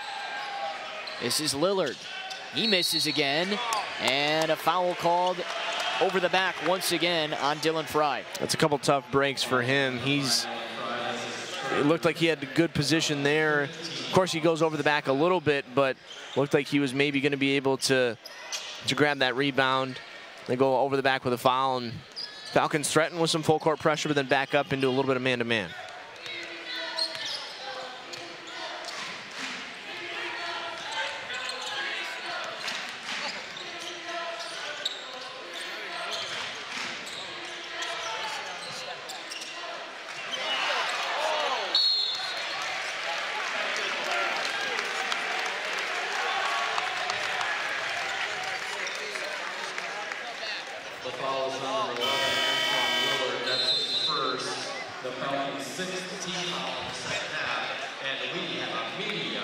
This is Lillard. He misses again. And a foul called over the back once again on Dylan Fry. That's a couple tough breaks for him. It looked like he had a good position there. Of course, he goes over the back a little bit, but looked like he was maybe going to be able to grab that rebound. They go over the back with a foul, and Falcons threaten with some full court pressure, but then back up into a little bit of man-to-man.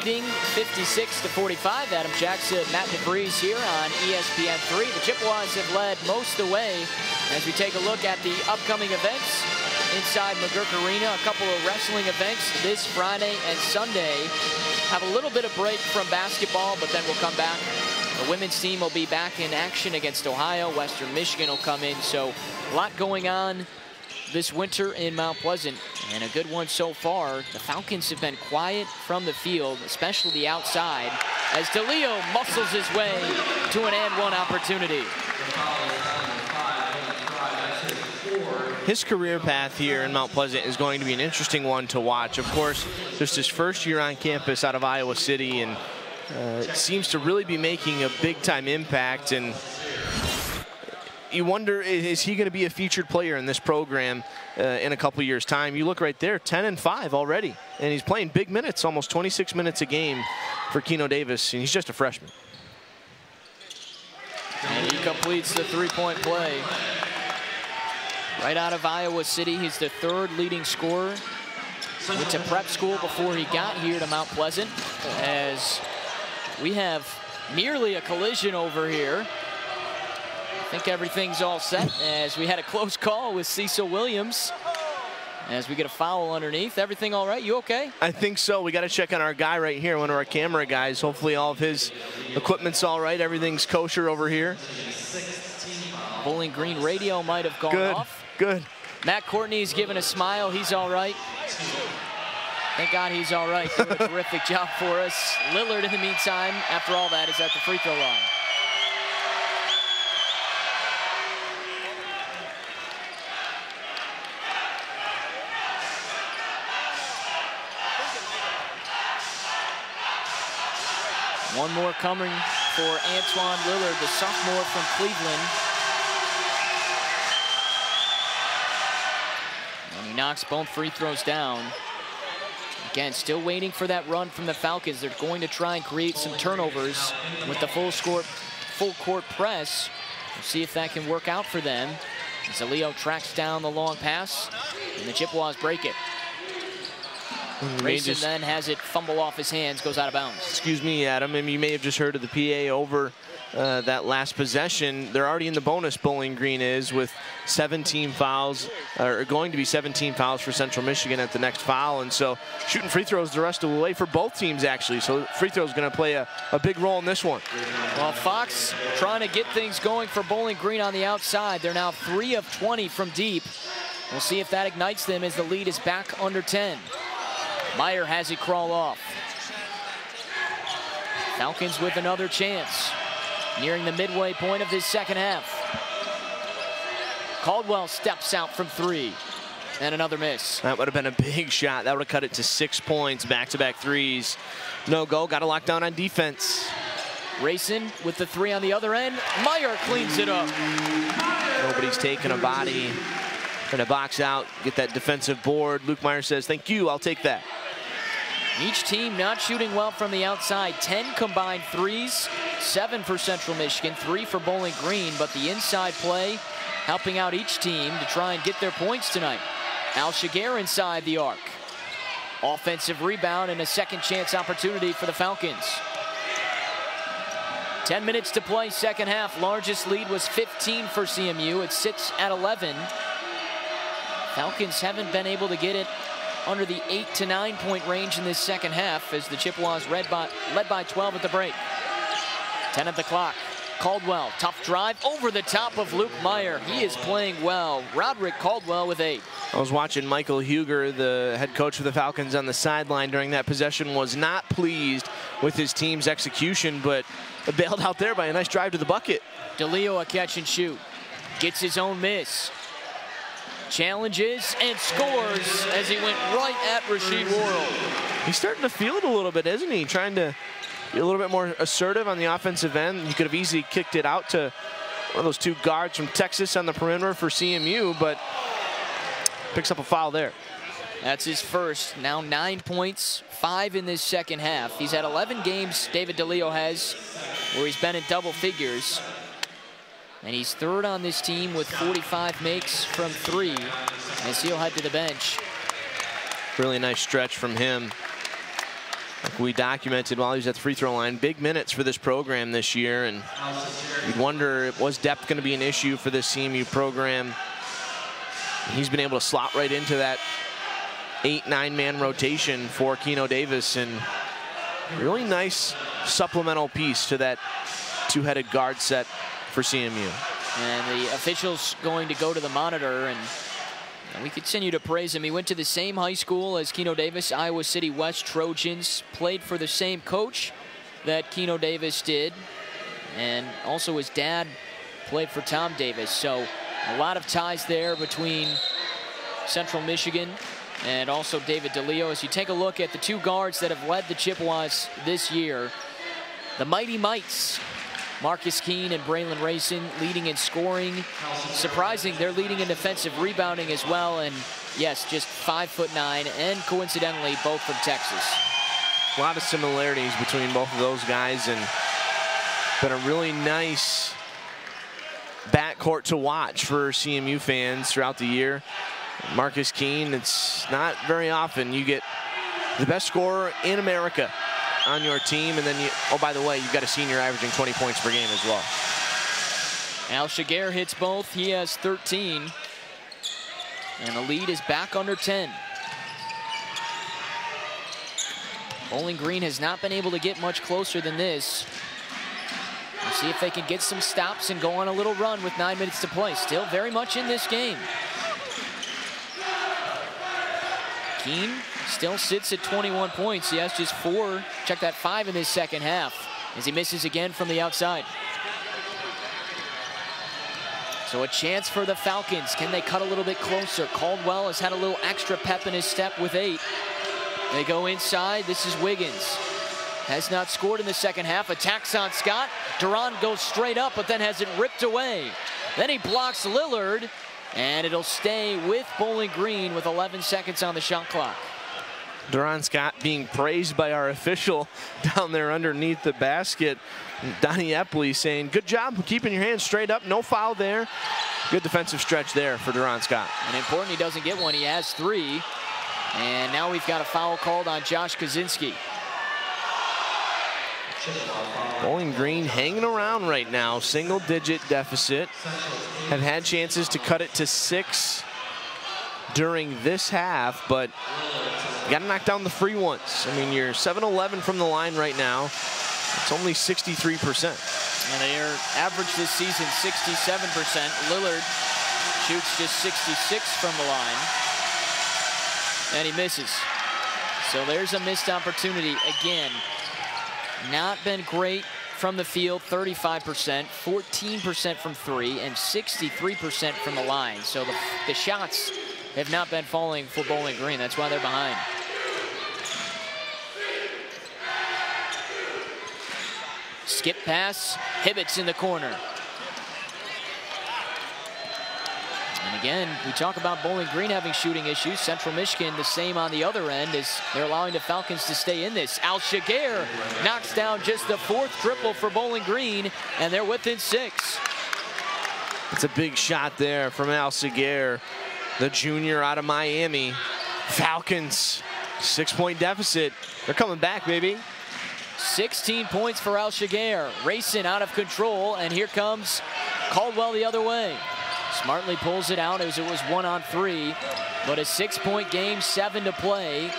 Leading 56-45. Adam Jackson, Matt DeVries here on ESPN3. The Chippewas have led most of the way as we take a look at the upcoming events inside McGurk Arena. A couple of wrestling events this Friday and Sunday. Have a little bit of break from basketball, but then we'll come back. The women's team will be back in action against Ohio. Western Michigan will come in. So a lot going on this winter in Mount Pleasant, and a good one so far. The Falcons have been quiet from the field, especially the outside, as DeLeo muscles his way to an and one opportunity. his career path here in Mount Pleasant is going to be an interesting one to watch. Of course, just his first year on campus out of Iowa City, and seems to really be making a big-time impact. And you wonder, is he going to be a featured player in this program in a couple years' time? You look right there, 10-5 already, and he's playing big minutes, almost 26 minutes a game for Keno Davis, and he's just a freshman. And he completes the three-point play. Right out of Iowa City, he's the third leading scorer. Went to prep school before he got here to Mount Pleasant, as we have nearly a collision over here. I think everything's all set, as we had a close call with Cecil Williams. As we get a foul underneath. Everything all right? You okay? I think so. We got to check on our guy right here, one of our camera guys. Hopefully all of his equipment's all right. Everything's kosher over here. Bowling Green radio might have gone off. Good. Matt Courtney's giving a smile. He's all right. Thank God he's all right. Doing a terrific job for us. Lillard, in the meantime, after all that, is at the free throw line. One more coming for Antoine Lillard, the sophomore from Cleveland. And he knocks both free throws down. Again, still waiting for that run from the Falcons. They're going to try and create some turnovers with the full court press. We'll see if that can work out for them. As Leo tracks down the long pass, and the Chippewas break it. Grayson then has it fumble off his hands, goes out of bounds. Excuse me, Adam. I mean, you may have just heard of the PA over that last possession. They're already in the bonus, Bowling Green is, with 17 fouls, or going to be 17 fouls for Central Michigan at the next foul. And so shooting free throws the rest of the way for both teams, actually. So free throws going to play a big role in this one. Well, Fox trying to get things going for Bowling Green on the outside. They're now 3 of 20 from deep. We'll see if that ignites them as the lead is back under 10. Meyer has it crawl off. Falcons with another chance. Nearing the midway point of this second half. Caldwell steps out from 3. And another miss. That would have been a big shot. That would have cut it to 6 points, back-to-back threes. No go, got to lock down on defense. Grayson with the 3 on the other end. Meyer cleans it up. Nobody's taking a body. Going to box out, get that defensive board. Luke Meyer says, thank you, I'll take that. Each team not shooting well from the outside. 10 combined threes, 7 for Central Michigan, 3 for Bowling Green, but the inside play helping out each team to try and get their points tonight. Al-Shagir inside the arc. Offensive rebound and a second chance opportunity for the Falcons. 10 minutes to play, second half. Largest lead was 15 for CMU. It sits at 11. Falcons haven't been able to get it under the 8 to 9 point range in this second half, as the Chippewas led by 12 at the break. 10 at the clock. Caldwell, tough drive over the top of Luke Meyer. He is playing well. Roderick Caldwell with 8. I was watching Michael Huger, the head coach for the Falcons, on the sideline during that possession. Was not pleased with his team's execution, but bailed out there by a nice drive to the bucket. DeLeo a catch and shoot. Gets his own miss. Challenges and scores as he went right at Rasheed Worrell. He's starting to feel it a little bit, isn't he? Trying to be a little bit more assertive on the offensive end. You could have easily kicked it out to one of those 2 guards from Texas on the perimeter for CMU, but picks up a foul there. That's his first. Now 9 points, 5 in this second half. He's had 11 games, David DeLeo has, where he's been in double figures. And he's third on this team with 45 makes from 3 as he'll head to the bench. Really nice stretch from him. Like we documented while he was at the free throw line, big minutes for this program this year, and you'd wonder, was depth going to be an issue for this CMU program? He's been able to slot right into that 8-9 man rotation for Keno Davis, and really nice supplemental piece to that 2-headed guard set for CMU. And the officials going to go to the monitor, and we continue to praise him. He went to the same high school as Keno Davis, Iowa City West Trojans, played for the same coach that Keno Davis did, and also his dad played for Tom Davis. So a lot of ties there between Central Michigan, and also David DeLeo. As you take a look at the two guards that have led the Chippewas this year, the Mighty Mites, Marcus Keene and Braylon Racing, leading in scoring. Surprising, they're leading in defensive rebounding as well. And yes, just 5'9", and coincidentally, both from Texas. A lot of similarities between both of those guys, and been a really nice backcourt to watch for CMU fans throughout the year. Marcus Keene, it's not very often you get the best scorer in America on your team, and then you, oh, by the way, you've got a senior averaging 20 points per game as well. Al-Shagir hits both. He has 13. And the lead is back under 10. Bowling Green has not been able to get much closer than this. We'll see if they can get some stops and go on a little run with 9 minutes to play. Still very much in this game. Keene still sits at 21 points. He has just 4. Check that, 5 in this second half as he misses again from the outside. So a chance for the Falcons. Can they cut a little bit closer? Caldwell has had a little extra pep in his step with 8. They go inside. This is Wiggins. Has not scored in the second half. Attacks on Scott. Duran goes straight up, but then has it ripped away. Then he blocks Lillard, and it'll stay with Bowling Green with 11 seconds on the shot clock. Duran Scott being praised by our official down there underneath the basket. Donnie Epley saying, good job keeping your hands straight up, no foul there. Good defensive stretch there for Duran Scott. And important he doesn't get one, he has 3. And now we've got a foul called on Josh Kaczynski. Bowling Green hanging around right now, single-digit deficit. Have had chances to cut it to 6 during this half, but you got to knock down the free ones. I mean, you're 7-11 from the line right now. It's only 63%. And they are average this season 67%. Lillard shoots just 66 from the line, and he misses. So there's a missed opportunity again. Not been great from the field, 35%, 14% from 3, and 63% from the line. So the shots have not been falling for Bowling Green. That's why they're behind. Skip pass, Hibbets in the corner. And again, we talk about Bowling Green having shooting issues. Central Michigan the same on the other end as they're allowing the Falcons to stay in this. Al-Shagir knocks down just the 4th triple for Bowling Green, and they're within 6. It's a big shot there from Al-Shagir, the junior out of Miami. Falcons, 6-point deficit. They're coming back, baby. 16 points for Al-Shagir. Racing out of control, and here comes Caldwell the other way. Smartly pulls it out as it was 1-on-3, but a 6-point game, 7 to play.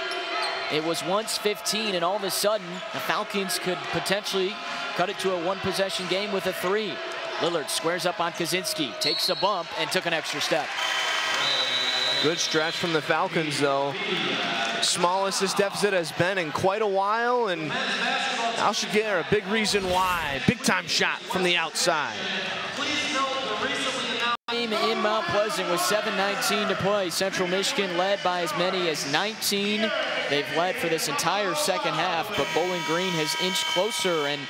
It was once 15, and all of a sudden, the Falcons could potentially cut it to a 1-possession game with a 3. Lillard squares up on Kaczynski, takes a bump, and took an extra step. Good stretch from the Falcons, though. Smallest this deficit has been in quite a while, and Al-Shagir, a big reason why. Big-time shot from the outside. In Mount Pleasant with 7:19 to play. Central Michigan led by as many as 19. They've led for this entire second half, but Bowling Green has inched closer, and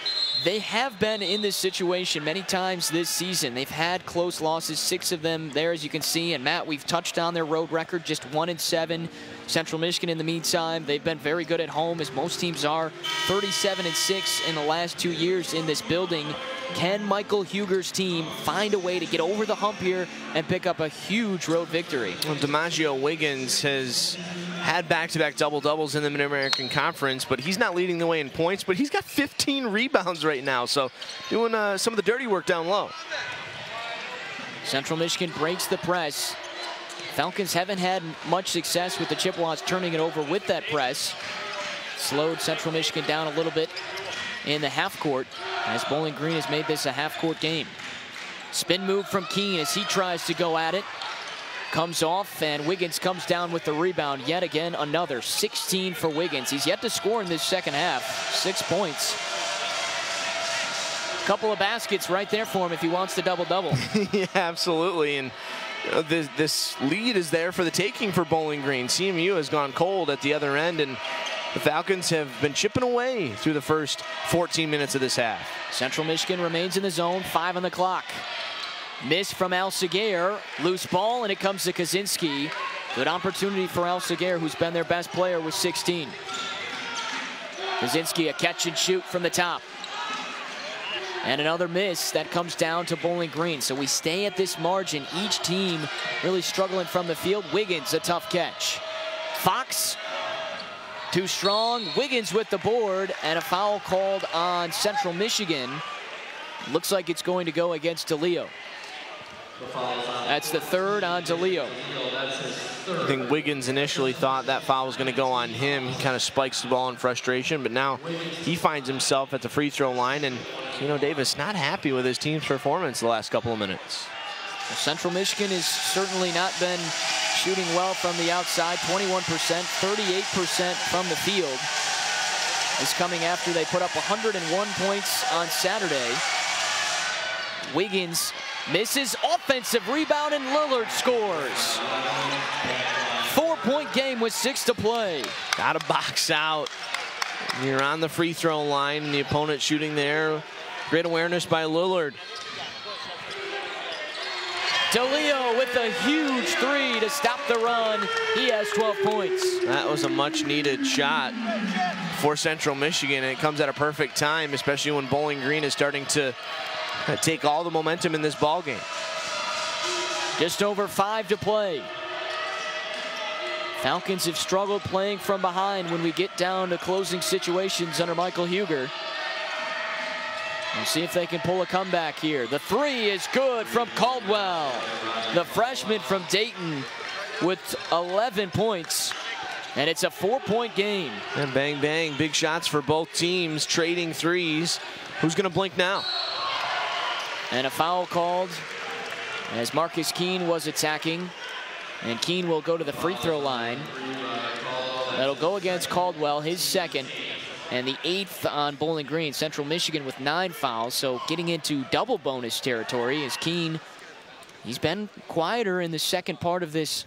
they have been in this situation many times this season. They've had close losses, 6 of them there, as you can see. And Matt, we've touched on their road record, just 1-7. Central Michigan, in the meantime, they've been very good at home, as most teams are. 37-6 in the last 2 years in this building. Can Michael Huger's team find a way to get over the hump here and pick up a huge road victory? Well, DiMaggio Wiggins has had back-to-back double-doubles in the Mid-American Conference, but he's not leading the way in points, but he's got 15 rebounds right now, so doing some of the dirty work down low. Central Michigan breaks the press. Falcons haven't had much success with the Chippewas turning it over with that press. Slowed Central Michigan down a little bit in the half court as Bowling Green has made this a half-court game. Spin move from Keene as he tries to go at it. Comes off, and Wiggins comes down with the rebound. Yet again, another 16 for Wiggins. He's yet to score in this second half. 6 points. Couple of baskets right there for him if he wants the double-double. Yeah, absolutely. And this lead is there for the taking for Bowling Green. CMU has gone cold at the other end, and the Falcons have been chipping away through the first 14 minutes of this half. Central Michigan remains in the zone, 5 on the clock. Miss from Alsager, loose ball, and it comes to Kaczynski. Good opportunity for Alsager, who's been their best player with 16. Kaczynski, a catch and shoot from the top. And another miss that comes down to Bowling Green. So we stay at this margin. Each team really struggling from the field. Wiggins, a tough catch. Fox, too strong. Wiggins with the board, and a foul called on Central Michigan. Looks like it's going to go against DeLeo. That's the third on DeLeo. I think Wiggins initially thought that foul was going to go on him. He kind of spikes the ball in frustration, but now he finds himself at the free throw line, and Keno Davis not happy with his team's performance the last couple of minutes. Well, Central Michigan has certainly not been shooting well from the outside. 21%, 38% from the field. Is coming after they put up 101 points on Saturday. Wiggins misses, offensive rebound, and Lillard scores. 4-point game with 6 to play. Got to box out. You're on the free throw line, and the opponent shooting there. Great awareness by Lillard. DeLeo with a huge 3 to stop the run. He has 12 points. That was a much needed shot for Central Michigan, and it comes at a perfect time, especially when Bowling Green is starting to take all the momentum in this ball game. Just over 5 to play. Falcons have struggled playing from behind when we get down to closing situations under Michael Huger. We'll see if they can pull a comeback here. The 3 is good from Caldwell. The freshman from Dayton with 11 points. And it's a 4-point game. And bang, bang, big shots for both teams, trading threes. Who's going to blink now? And a foul called as Marcus Keene was attacking. And Keene will go to the free throw line. That'll go against Caldwell, his second. And the 8th on Bowling Green. Central Michigan with 9 fouls, so getting into double bonus territory is Keene. He's been quieter in the second part of this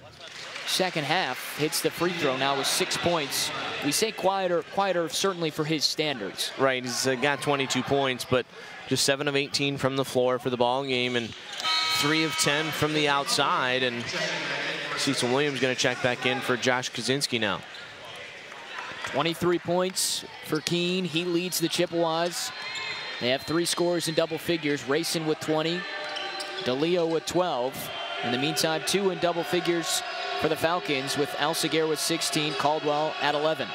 second half. Hits the free throw now with 6 points. We say quieter certainly for his standards. Right, he's got 22 points, but just 7 of 18 from the floor for the ball game, and 3 of 10 from the outside. And Cecil Williams going to check back in for Josh Kaczynski now. 23 points for Keene. He leads the Chippewas. They have 3 scorers in double figures. Rayson with 20, DeLeo with 12. In the meantime, 2 in double figures for the Falcons, with Alsager with 16, Caldwell at 11.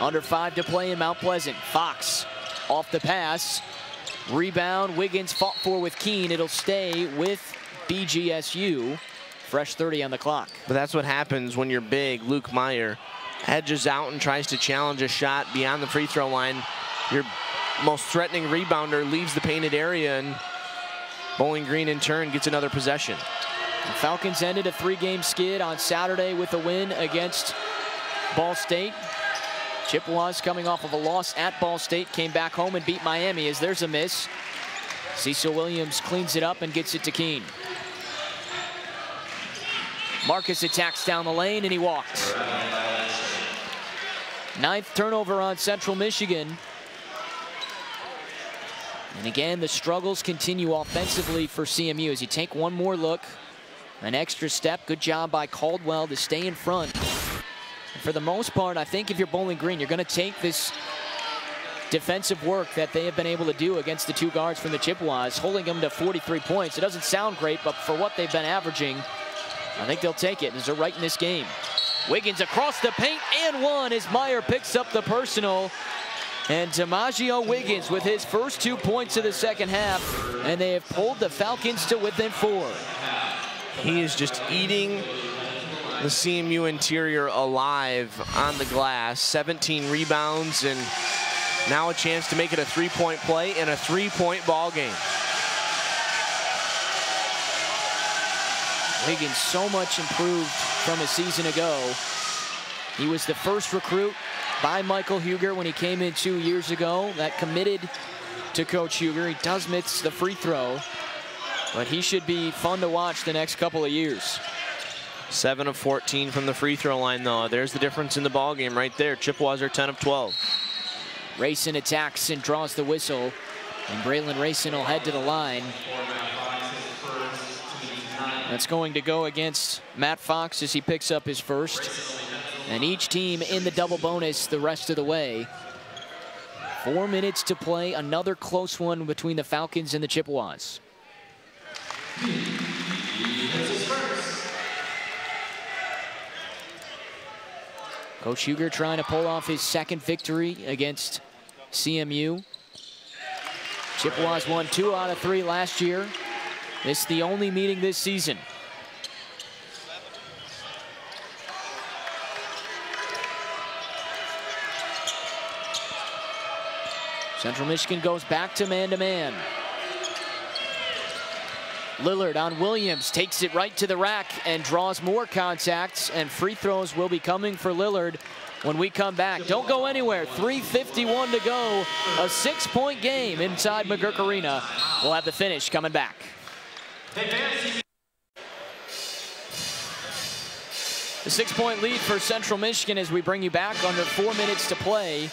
Under 5 to play in Mount Pleasant. Fox off the pass. Rebound, Wiggins fought for with Keene. It'll stay with BGSU. Fresh 30 on the clock. But that's what happens when you're big. Luke Meyer edges out and tries to challenge a shot beyond the free throw line. Your most threatening rebounder leaves the painted area, and Bowling Green in turn gets another possession. The Falcons ended a 3-game skid on Saturday with a win against Ball State. Chippewas, coming off of a loss at Ball State, came back home and beat Miami, as there's a miss. Cecil Williams cleans it up and gets it to Keene. Marcus attacks down the lane, and he walks. 9th turnover on Central Michigan. And again, the struggles continue offensively for CMU as you take one more look. An extra step. Good job by Caldwell to stay in front. And for the most part, I think if you're Bowling Green, you're going to take this defensive work that they have been able to do against the 2 guards from the Chippewas, holding them to 43 points. It doesn't sound great, but for what they've been averaging, I think they'll take it as they're right in this game. Wiggins across the paint and 1 as Meyer picks up the personal. And Tamaggio Wiggins with his first 2 points of the second half, and they have pulled the Falcons to within 4. He is just eating the CMU interior alive on the glass. 17 rebounds, and now a chance to make it a 3-point play and a 3-point ball game. Wiggins so much improved from a season ago. He was the first recruit by Michael Huger when he came in 2 years ago that committed to Coach Huger. He does miss the free throw, But he should be fun to watch the next couple of years. 7 of 14 from the free throw line, though. There's the difference in the ball game right there. Chippewas are 10 of 12. Rayson attacks and draws the whistle. And Braylon Rayson will head to the line. That's going to go against Matt Fox as he picks up his first. And each team in the double bonus the rest of the way. 4 minutes to play. Another close one between the Falcons and the Chippewas. Coach Huger trying to pull off his second victory against CMU. Chippewas won 2 out of 3 last year. This is the only meeting this season. Central Michigan goes back to man-to-man. Lillard on Williams, takes it right to the rack and draws more contacts, and free throws will be coming for Lillard when we come back. Don't go anywhere. 3:51 to go. A 6-point game inside McGurk Arena. We'll have the finish coming back. The 6-point lead for Central Michigan as we bring you back under 4 minutes to play.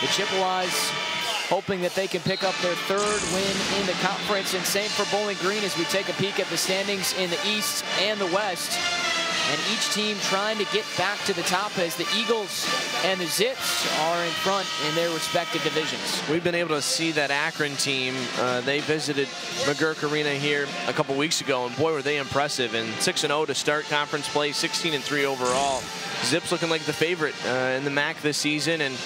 The Chippewas hoping that they can pick up their 3rd win in the conference, and same for Bowling Green as we take a peek at the standings in the East and the West. And each team trying to get back to the top as the Eagles and the Zips are in front in their respective divisions. We've been able to see that Akron team. They visited McGurk Arena here a couple weeks ago, and boy, were they impressive. And 6-0 to start conference play, 16-3 overall. Zips looking like the favorite in the MAC this season, and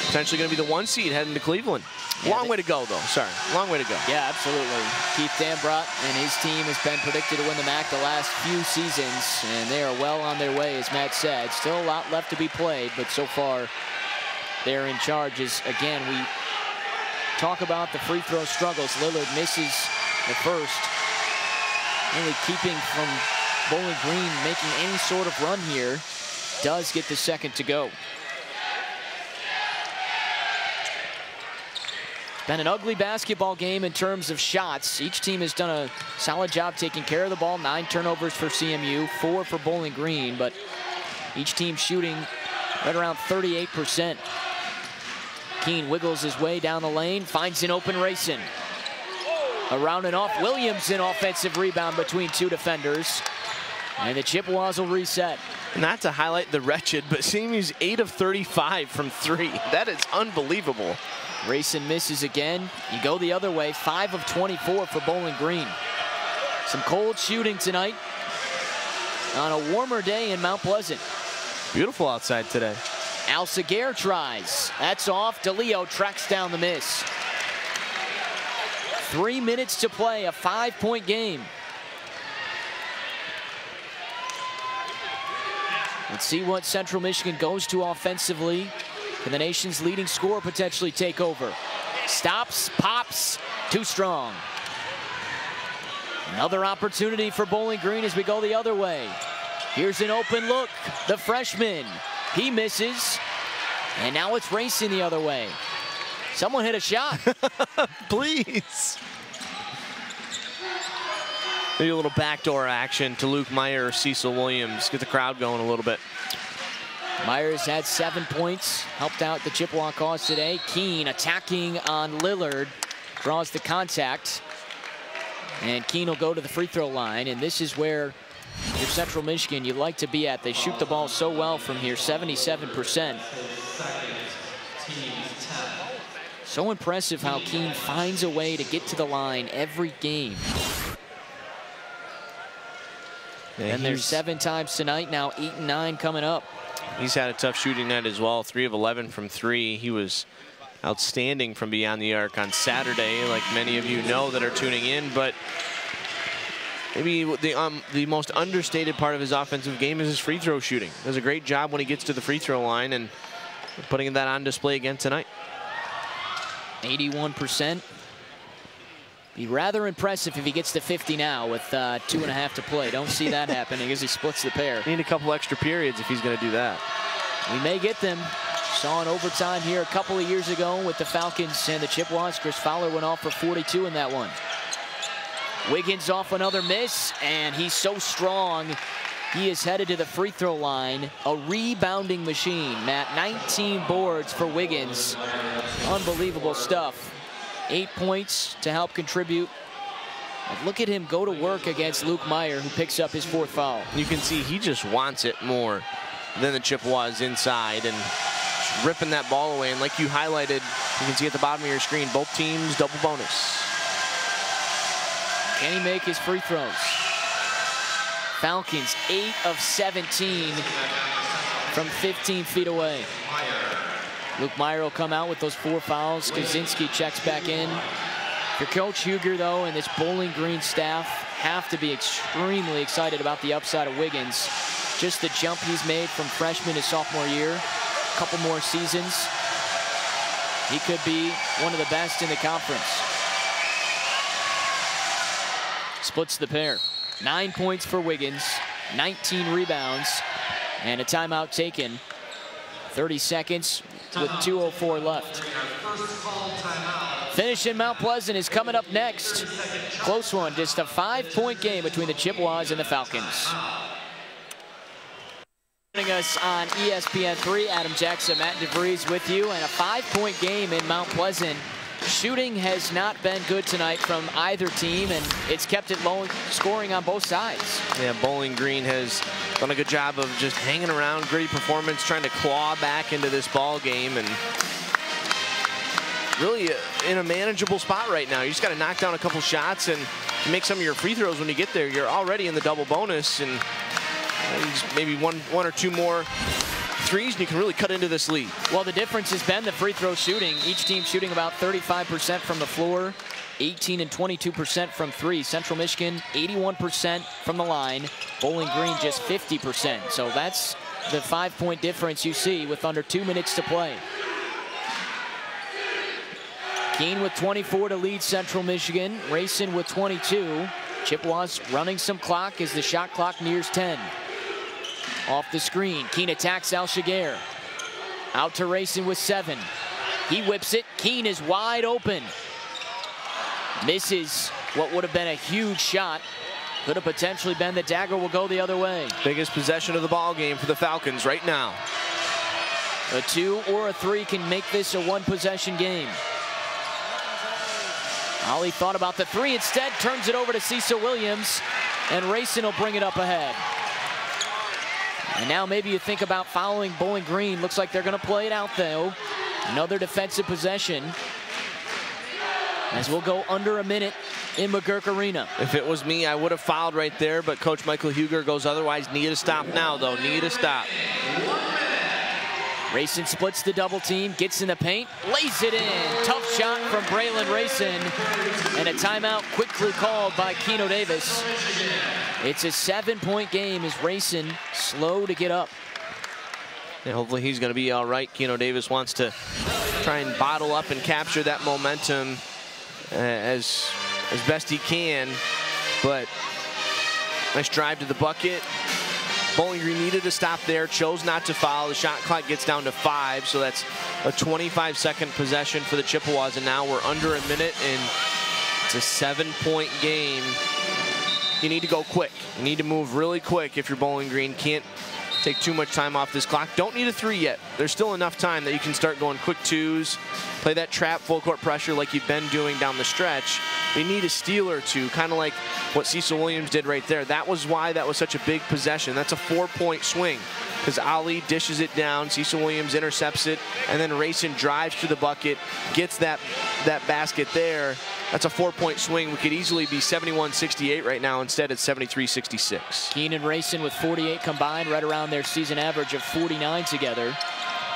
potentially going to be the 1 seed heading to Cleveland. Yeah, long way to go, though. Sorry, long way to go. Yeah, absolutely. Keith Dambrot and his team has been predicted to win the MAC the last few seasons, and they are well on their way, as Matt said. Still a lot left to be played, but so far they're in charge. As again, we talk about the free throw struggles. Lillard misses the first, really keeping from Bowling Green making any sort of run here. Does get the second to go. Been an ugly basketball game in terms of shots. Each team has done a solid job taking care of the ball. 9 turnovers for CMU, 4 for Bowling Green, but each team shooting right around 38%. Keene wiggles his way down the lane, finds an open Rayson. Around and off, Williams an offensive rebound between 2 defenders. And the Chippewas will reset. Not to highlight the wretched, but CMU's 8 of 35 from 3. That is unbelievable. Rayson misses again. You go the other way, 5 of 24 for Bowling Green. Some cold shooting tonight on a warmer day in Mount Pleasant. Beautiful outside today. Alsager tries. That's off. DeLeo tracks down the miss. 3 minutes to play, a 5-point game. Let's see what Central Michigan goes to offensively. Can the nation's leading scorer potentially take over? Stops, pops, too strong. Another opportunity for Bowling Green as we go the other way. Here's an open look. The freshman, he misses. And now it's racing the other way. Someone hit a shot. Please. Maybe a little backdoor action to Luke Meyer or Cecil Williams. Get the crowd going a little bit. Myers had 7 points, helped out the Chippewa cause today. Keene attacking on Lillard, draws the contact. And Keene will go to the free throw line, and this is where your Central Michigan you'd like to be at. They shoot the ball so well from here, 77%. So impressive how Keene finds a way to get to the line every game. Yeah, and there's 7 times tonight, now 8 and 9 coming up. He's had a tough shooting night as well. 3 of 11 from 3. He was outstanding from beyond the arc on Saturday, like many of you know that are tuning in. But maybe the most understated part of his offensive game is his free throw shooting. Does a great job when he gets to the free throw line, and putting that on display again tonight. 81%. Be rather impressive if he gets to 50 now with 2.5 to play. Don't see that happening as he splits the pair. Need a couple extra periods if he's going to do that. We may get them. Saw an overtime here a couple of years ago with the Falcons and the Chippewas. Chris Fowler went off for 42 in that one. Wiggins off another miss, and he's so strong. He is headed to the free throw line. A rebounding machine, Matt. 19 boards for Wiggins. Unbelievable stuff. 8 points to help contribute. And look at him go to work against Luke Meyer, who picks up his 4th foul. You can see he just wants it more than the Chippewas inside and ripping that ball away. And like you highlighted, you can see at the bottom of your screen, both teams double bonus. Can he make his free throws? Falcons 8 of 17 from 15 feet away. Luke Meyer will come out with those 4 fouls. Kaczynski checks back in. For Coach Huger, though, and this Bowling Green staff have to be extremely excited about the upside of Wiggins. Just the jump he's made from freshman to sophomore year. A couple more seasons. He could be one of the best in the conference. Splits the pair. 9 points for Wiggins, 19 rebounds, and a timeout taken. 30 seconds with 2:04 left. Finish in Mount Pleasant is coming up next. Close one, just a 5-point game between the Chippewas and the Falcons. Joining us on ESPN3, Adam Jackson, Matt DeVries with you, and a 5-point game in Mount Pleasant. Shooting has not been good tonight from either team, and it's kept it low scoring on both sides. Yeah, Bowling Green has done a good job of just hanging around, gritty performance, trying to claw back into this ball game, and really in a manageable spot right now. You just got to knock down a couple shots and make some of your free throws when you get there. You're already in the double bonus, and maybe one or two more threes and you can really cut into this lead. Well, the difference has been the free throw shooting. Each team shooting about 35% from the floor, 18 and 22% from 3. Central Michigan 81% from the line, Bowling Green just 50%. So that's the 5-point difference you see with under 2 minutes to play. Keene with 24 to lead Central Michigan. Rayson with 22. Chippewas running some clock as the shot clock nears 10. Off the screen, Keene attacks Al-Shagir. Out to Rayson with 7. He whips it. Keene is wide open. Misses what would have been a huge shot. Could have potentially been the dagger will go the other way. Biggest possession of the ball game for the Falcons right now. A 2 or a 3 can make this a 1-possession game. Ollie thought about the 3 instead, turns it over to Cecil Williams, and Rayson will bring it up ahead. And now maybe you think about following Bowling Green. Looks like they're going to play it out, though. Another defensive possession. As we'll go under a minute in McGurk Arena. If it was me, I would have fouled right there, but Coach Michael Huger goes otherwise. Need to stop now, though. Need to stop. Rayson splits the double team, gets in the paint, lays it in. Tough shot from Braylon Rayson. And a timeout quickly called by Keno Davis. It's a 7-point game as Rayson slow to get up. And hopefully he's going to be all right. Keno Davis wants to try and bottle up and capture that momentum as best he can. But nice drive to the bucket. Bowling Green needed to stop there, chose not to foul. The shot clock gets down to 5, so that's a 25-second possession for the Chippewas, and now we're under a minute, and it's a 7-point game. You need to go quick. You need to move really quick if you're Bowling Green. Can't take too much time off this clock. Don't need a 3 yet. There's still enough time that you can start going quick 2s, play that trap full court pressure like you've been doing down the stretch. You need a steal or 2, kind of like what Cecil Williams did right there. That was why that was such a big possession. That's a 4-point swing because Ali dishes it down, Cecil Williams intercepts it, and then Rayson drives to the bucket, gets that basket there. That's a 4-point swing. We could easily be 71-68 right now. Instead, it's 73-66. Keene and Rayson with 48 combined, right around their season average of 49 together.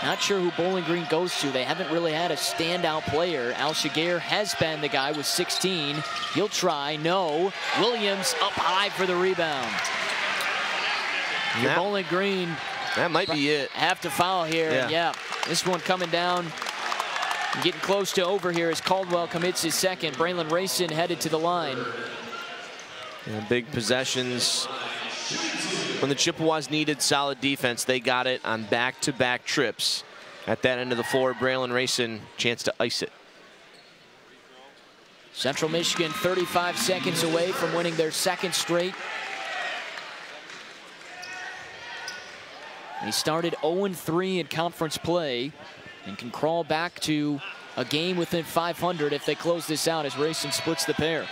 Not sure who Bowling Green goes to. They haven't really had a standout player. Al-Shagir has been the guy with 16. He'll try. No. Williams up high for the rebound. Bowling Green. That might be it. Have to foul here. Yeah. This one coming down. Getting close to over here as Caldwell commits his second. Braylon Rayson headed to the line. Yeah, big possessions. When the Chippewas needed solid defense, they got it on back-to-back trips. At that end of the floor, Braylon Rayson, chance to ice it. Central Michigan 35 seconds away from winning their second straight. They started 0-3 in conference play and can crawl back to a game within 500 if they close this out as Racine splits the pair.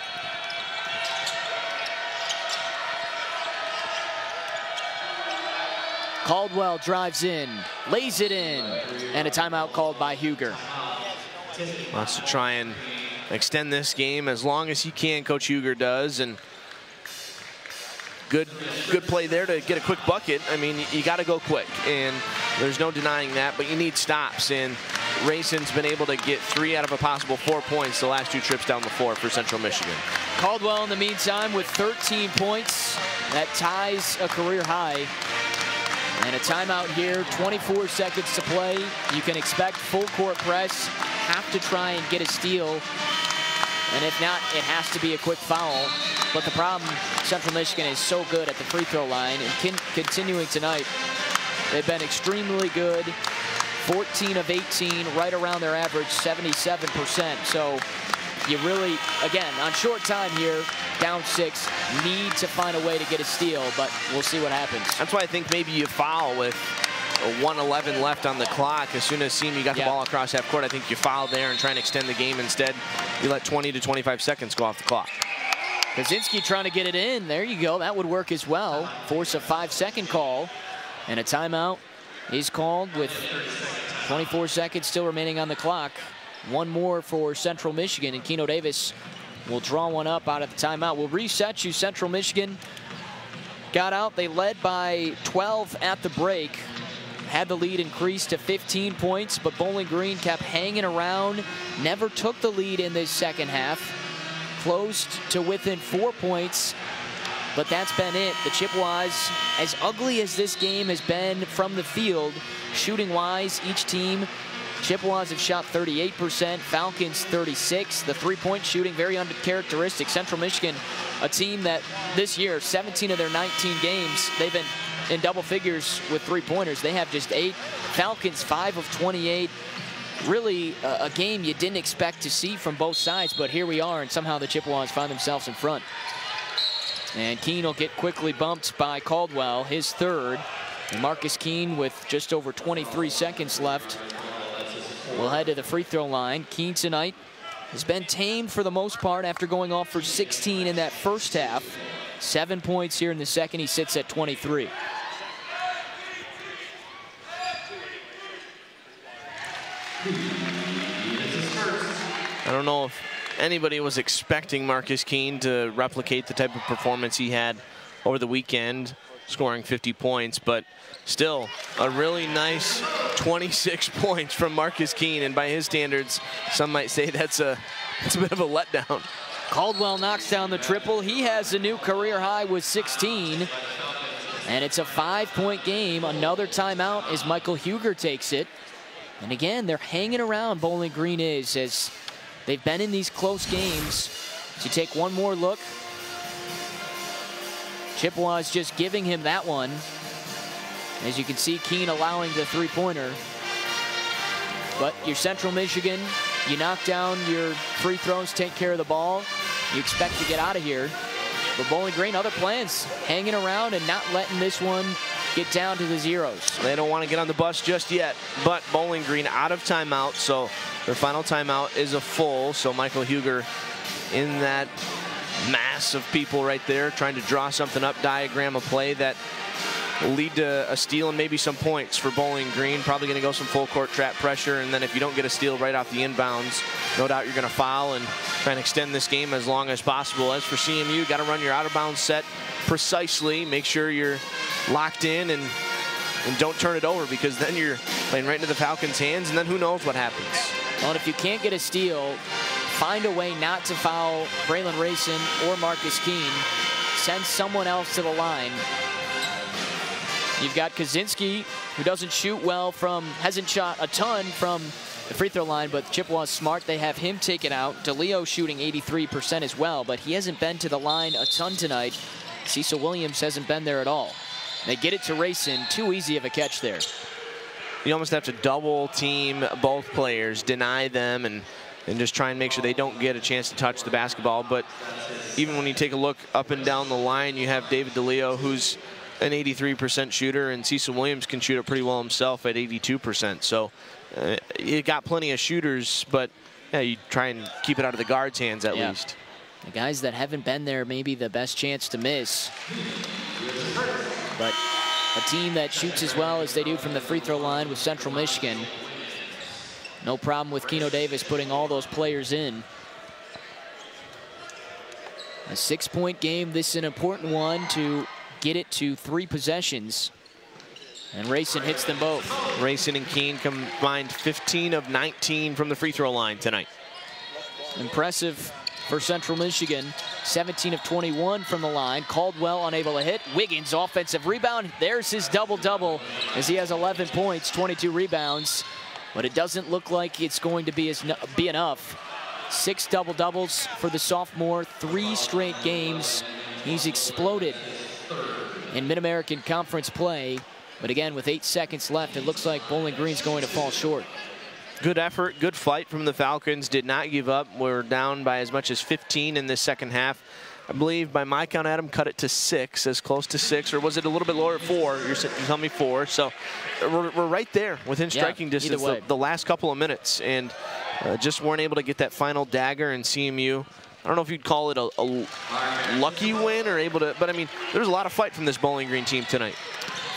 Caldwell drives in, lays it in, and a timeout called by Huger. Wants to try and extend this game as long as he can, Coach Huger does, and good play there to get a quick bucket. I mean, you got to go quick, and there's no denying that, but you need stops, and Racine's been able to get 3 out of a possible 4 points the last 2 trips down the floor for Central Michigan. Caldwell in the meantime with 13 points. That ties a career high. And a timeout here, 24 seconds to play. You can expect full court press, have to try and get a steal. And if not, it has to be a quick foul. But the problem, Central Michigan is so good at the free throw line, and continuing tonight, they've been extremely good. 14 of 18, right around their average, 77%. So you really, again, on short time here, down 6, need to find a way to get a steal, but we'll see what happens. That's why I think maybe you foul with 1:11 left on the clock. As soon as you got the ball across half court, I think you foul there and try and extend the game. Instead, you let 20 to 25 seconds go off the clock. Kaczynski trying to get it in. There you go. That would work as well. Force a 5-second call. And a timeout is called with 24 seconds still remaining on the clock. One more for Central Michigan, and Keno Davis will draw one up out of the timeout. We'll reset you. Central Michigan got out. They led by 12 at the break. Had the lead increased to 15 points, but Bowling Green kept hanging around, never took the lead in this second half. Closed to within 4 points, but that's been it. The Chippewas, as ugly as this game has been from the field, shooting-wise, each team, Chippewas have shot 38%, Falcons 36%. The three-point shooting, very uncharacteristic. Central Michigan, a team that this year, 17 of their 19 games, they've been in double figures with three-pointers. They have just 8. Falcons 5 of 28. Really a game you didn't expect to see from both sides, but here we are, and somehow the Chippewas find themselves in front. And Keene will get quickly bumped by Caldwell, his third. And Marcus Keene with just over 23 seconds left will head to the free throw line. Keene tonight has been tamed for the most part after going off for 16 in that first half. 7 points here in the second. He sits at 23. I don't know if anybody was expecting Marcus Keene to replicate the type of performance he had over the weekend, scoring 50 points, but still a really nice 26 points from Marcus Keene, and by his standards, some might say that's a bit of a letdown. Caldwell knocks down the triple. He has a new career high with 16, and it's a 5-point game. Another timeout as Michael Huger takes it. And again, they're hanging around, Bowling Green is, as they've been in these close games. So you take one more look. Chippewas just giving him that one. As you can see, Keene allowing the three-pointer. But your Central Michigan, you knock down your free throws, take care of the ball. You expect to get out of here. But Bowling Green, other plans, hanging around and not letting this one get down to the zeros. They don't want to get on the bus just yet, but Bowling Green out of timeout, so their final timeout is a full. So Michael Huger in that mass of people right there, trying to draw something up, diagram a play that will lead to a steal and maybe some points for Bowling Green. Probably going to go some full court trap pressure, and then if you don't get a steal right off the inbounds, no doubt you're going to foul and try and extend this game as long as possible. As for CMU, got to run your out of bounds set precisely. Make sure you're locked in and don't turn it over, because then you're playing right into the Falcons' hands, and then who knows what happens. Well, if you can't get a steal, find a way not to foul Braylon Racine or Marcus Keene. Send someone else to the line. You've got Kaczynski, who doesn't shoot well hasn't shot a ton from the free throw line, but Chippewa's smart. They have him taken out. DeLeo shooting 83% as well, but he hasn't been to the line a ton tonight. Cecil Williams hasn't been there at all. They get it to Racine. Too easy of a catch there. You almost have to double team both players, deny them, and and just try and make sure they don't get a chance to touch the basketball. But even when you take a look up and down the line, you have David DeLeo, who's an 83% shooter, and Cecil Williams can shoot it pretty well himself at 82%. So you got plenty of shooters, but yeah, you try and keep it out of the guards' hands at least. The guys that haven't been there, maybe the best chance to miss. But a team that shoots as well as they do from the free throw line with Central Michigan. No problem with Keno Davis putting all those players in. A 6-point game. This is an important one to get it to 3 possessions. And Rayson hits them both. Rayson and Keene combined 15 of 19 from the free throw line tonight. Impressive for Central Michigan. 17 of 21 from the line. Caldwell unable to hit. Wiggins offensive rebound. There's his double-double as he has 11 points, 22 rebounds. But it doesn't look like it's going to be enough. 6 double-doubles for the sophomore, 3 straight games. He's exploded in Mid-American Conference play. But again, with 8 seconds left, it looks like Bowling Green's going to fall short. Good effort, good fight from the Falcons. Did not give up. We're down by as much as 15 in the second half. I believe by my count, Adam, cut it to 6, as close to 6, or was it a little bit lower at 4? You're telling me 4. So we're right there within striking distance the last couple of minutes, and just weren't able to get that final dagger. And CMU, I don't know if you'd call it a lucky win or able to, but I mean, there's a lot of fight from this Bowling Green team tonight.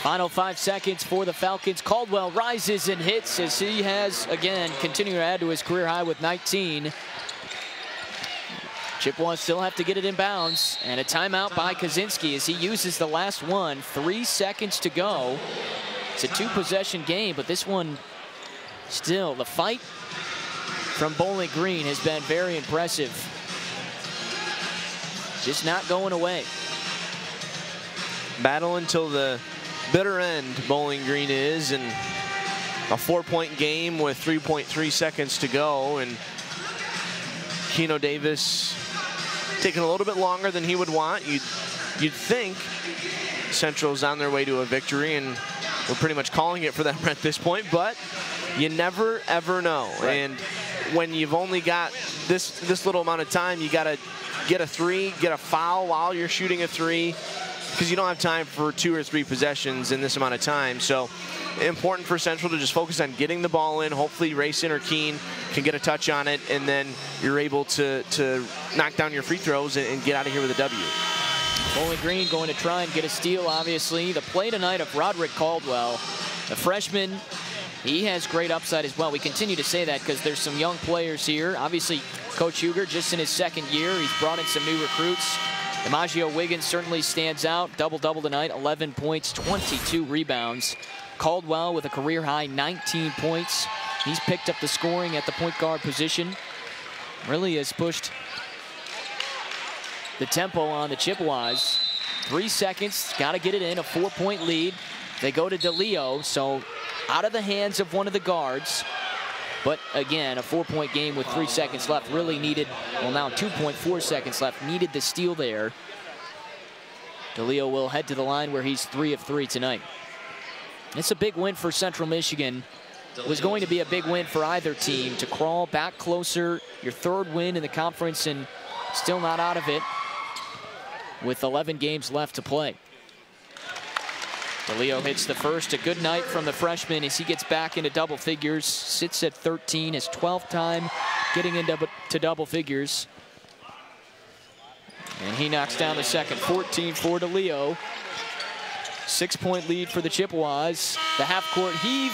Final 5 seconds for the Falcons. Caldwell rises and hits as he has, again, continuing to add to his career high with 19. Chippewas still have to get it in bounds, and a timeout by Kaczynski as he uses the last one. 3 seconds to go. It's a 2-possession game, but this one still, the fight from Bowling Green has been very impressive. Just not going away. Battle until the bitter end, Bowling Green is, and a 4-point game with 3.3 seconds to go, and Keno Davis taking a little bit longer than he would want. You'd think Central's on their way to a victory, and we're pretty much calling it for them at this point, but you never ever know. Right. And when you've only got this little amount of time, you got to get a 3, get a foul while you're shooting a 3, because you don't have time for 2 or 3 possessions in this amount of time. So important for Central to just focus on getting the ball in. Hopefully Rayson or Keene can get a touch on it, and then you're able to knock down your free throws and get out of here with a W. Bowling Green going to try and get a steal, obviously. The play tonight of Roderick Caldwell, the freshman, he has great upside as well. We continue to say that because there's some young players here. Obviously, Coach Huger just in his 2nd year. He's brought in some new recruits. Imagio Wiggins certainly stands out. Double-double tonight, 11 points, 22 rebounds. Caldwell with a career-high 19 points. He's picked up the scoring at the point guard position. Really has pushed the tempo on the Chippewas. 3 seconds, got to get it in, a 4-point lead. They go to DeLeo, so out of the hands of one of the guards. But again, a 4-point game with 3 seconds left. Really needed, well now 2.4 seconds left, needed the steal there. DeLeo will head to the line where he's 3 of 3 tonight. It's a big win for Central Michigan. It was going to be a big win for either team to crawl back closer. Your 3rd win in the conference and still not out of it with 11 games left to play. DeLeo hits the first. A good night from the freshman as he gets back into double figures. Sits at 13, his 12th time getting into double figures. And he knocks down the second. 14 for DeLeo. 6-point lead for the Chippewas. The half-court heave.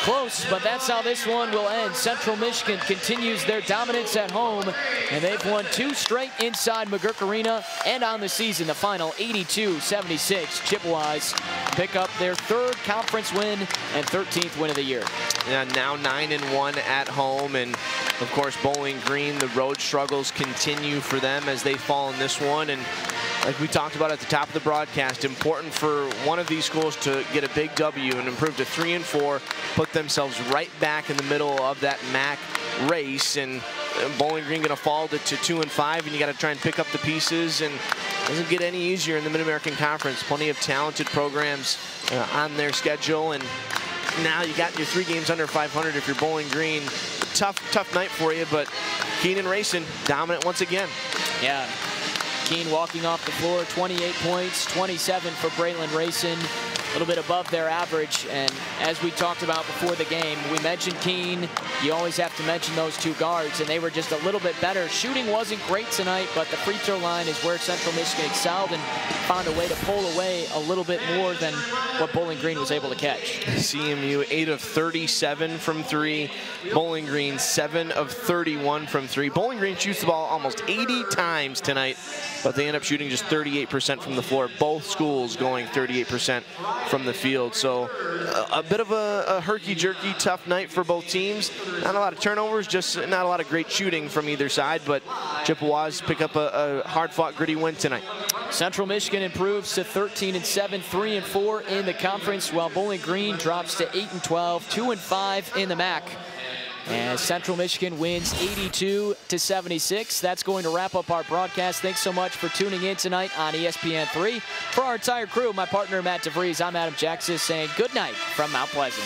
Close, but that's how this one will end. Central Michigan continues their dominance at home, and they've won 2 straight inside McGurk Arena, and on the season, the final 82-76. Chippewas pick up their 3rd conference win and 13th win of the year. Yeah, now 9-1 at home, and of course Bowling Green, the road struggles continue for them as they fall in this one. And like we talked about at the top of the broadcast, important for one of these schools to get a big W and improve to 3-4, put themselves right back in the middle of that MAC race. And Bowling Green going to fall to 2-5, and you got to try and pick up the pieces. And it doesn't get any easier in the Mid-American Conference. Plenty of talented programs on their schedule, and now you got your 3 games under 500 if you're Bowling Green. Tough night for you, but Keene and Rayson dominant once again. Yeah. Keene walking off the floor, 28 points, 27 for Braylon Rayson. A little bit above their average, and as we talked about before the game, we mentioned Keene. You always have to mention those 2 guards, and they were just a little bit better. Shooting wasn't great tonight, but the free throw line is where Central Michigan excelled and found a way to pull away a little bit more than what Bowling Green was able to catch. CMU 8 of 37 from 3. Bowling Green 7 of 31 from 3. Bowling Green shoots the ball almost 80 times tonight, but they end up shooting just 38% from the floor. Both schools going 38% from the field. So a bit of a herky-jerky, tough night for both teams. Not a lot of turnovers, just not a lot of great shooting from either side, but Chippewas pick up a hard-fought, gritty win tonight. Central Michigan improves to 13-7, 3-4 in the conference, while Bowling Green drops to 8-12, 2-5 in the MAC. And Central Michigan wins 82-76. That's going to wrap up our broadcast. Thanks so much for tuning in tonight on ESPN3. For our entire crew, my partner Matt DeVries, I'm Adam Jackson saying good night from Mount Pleasant.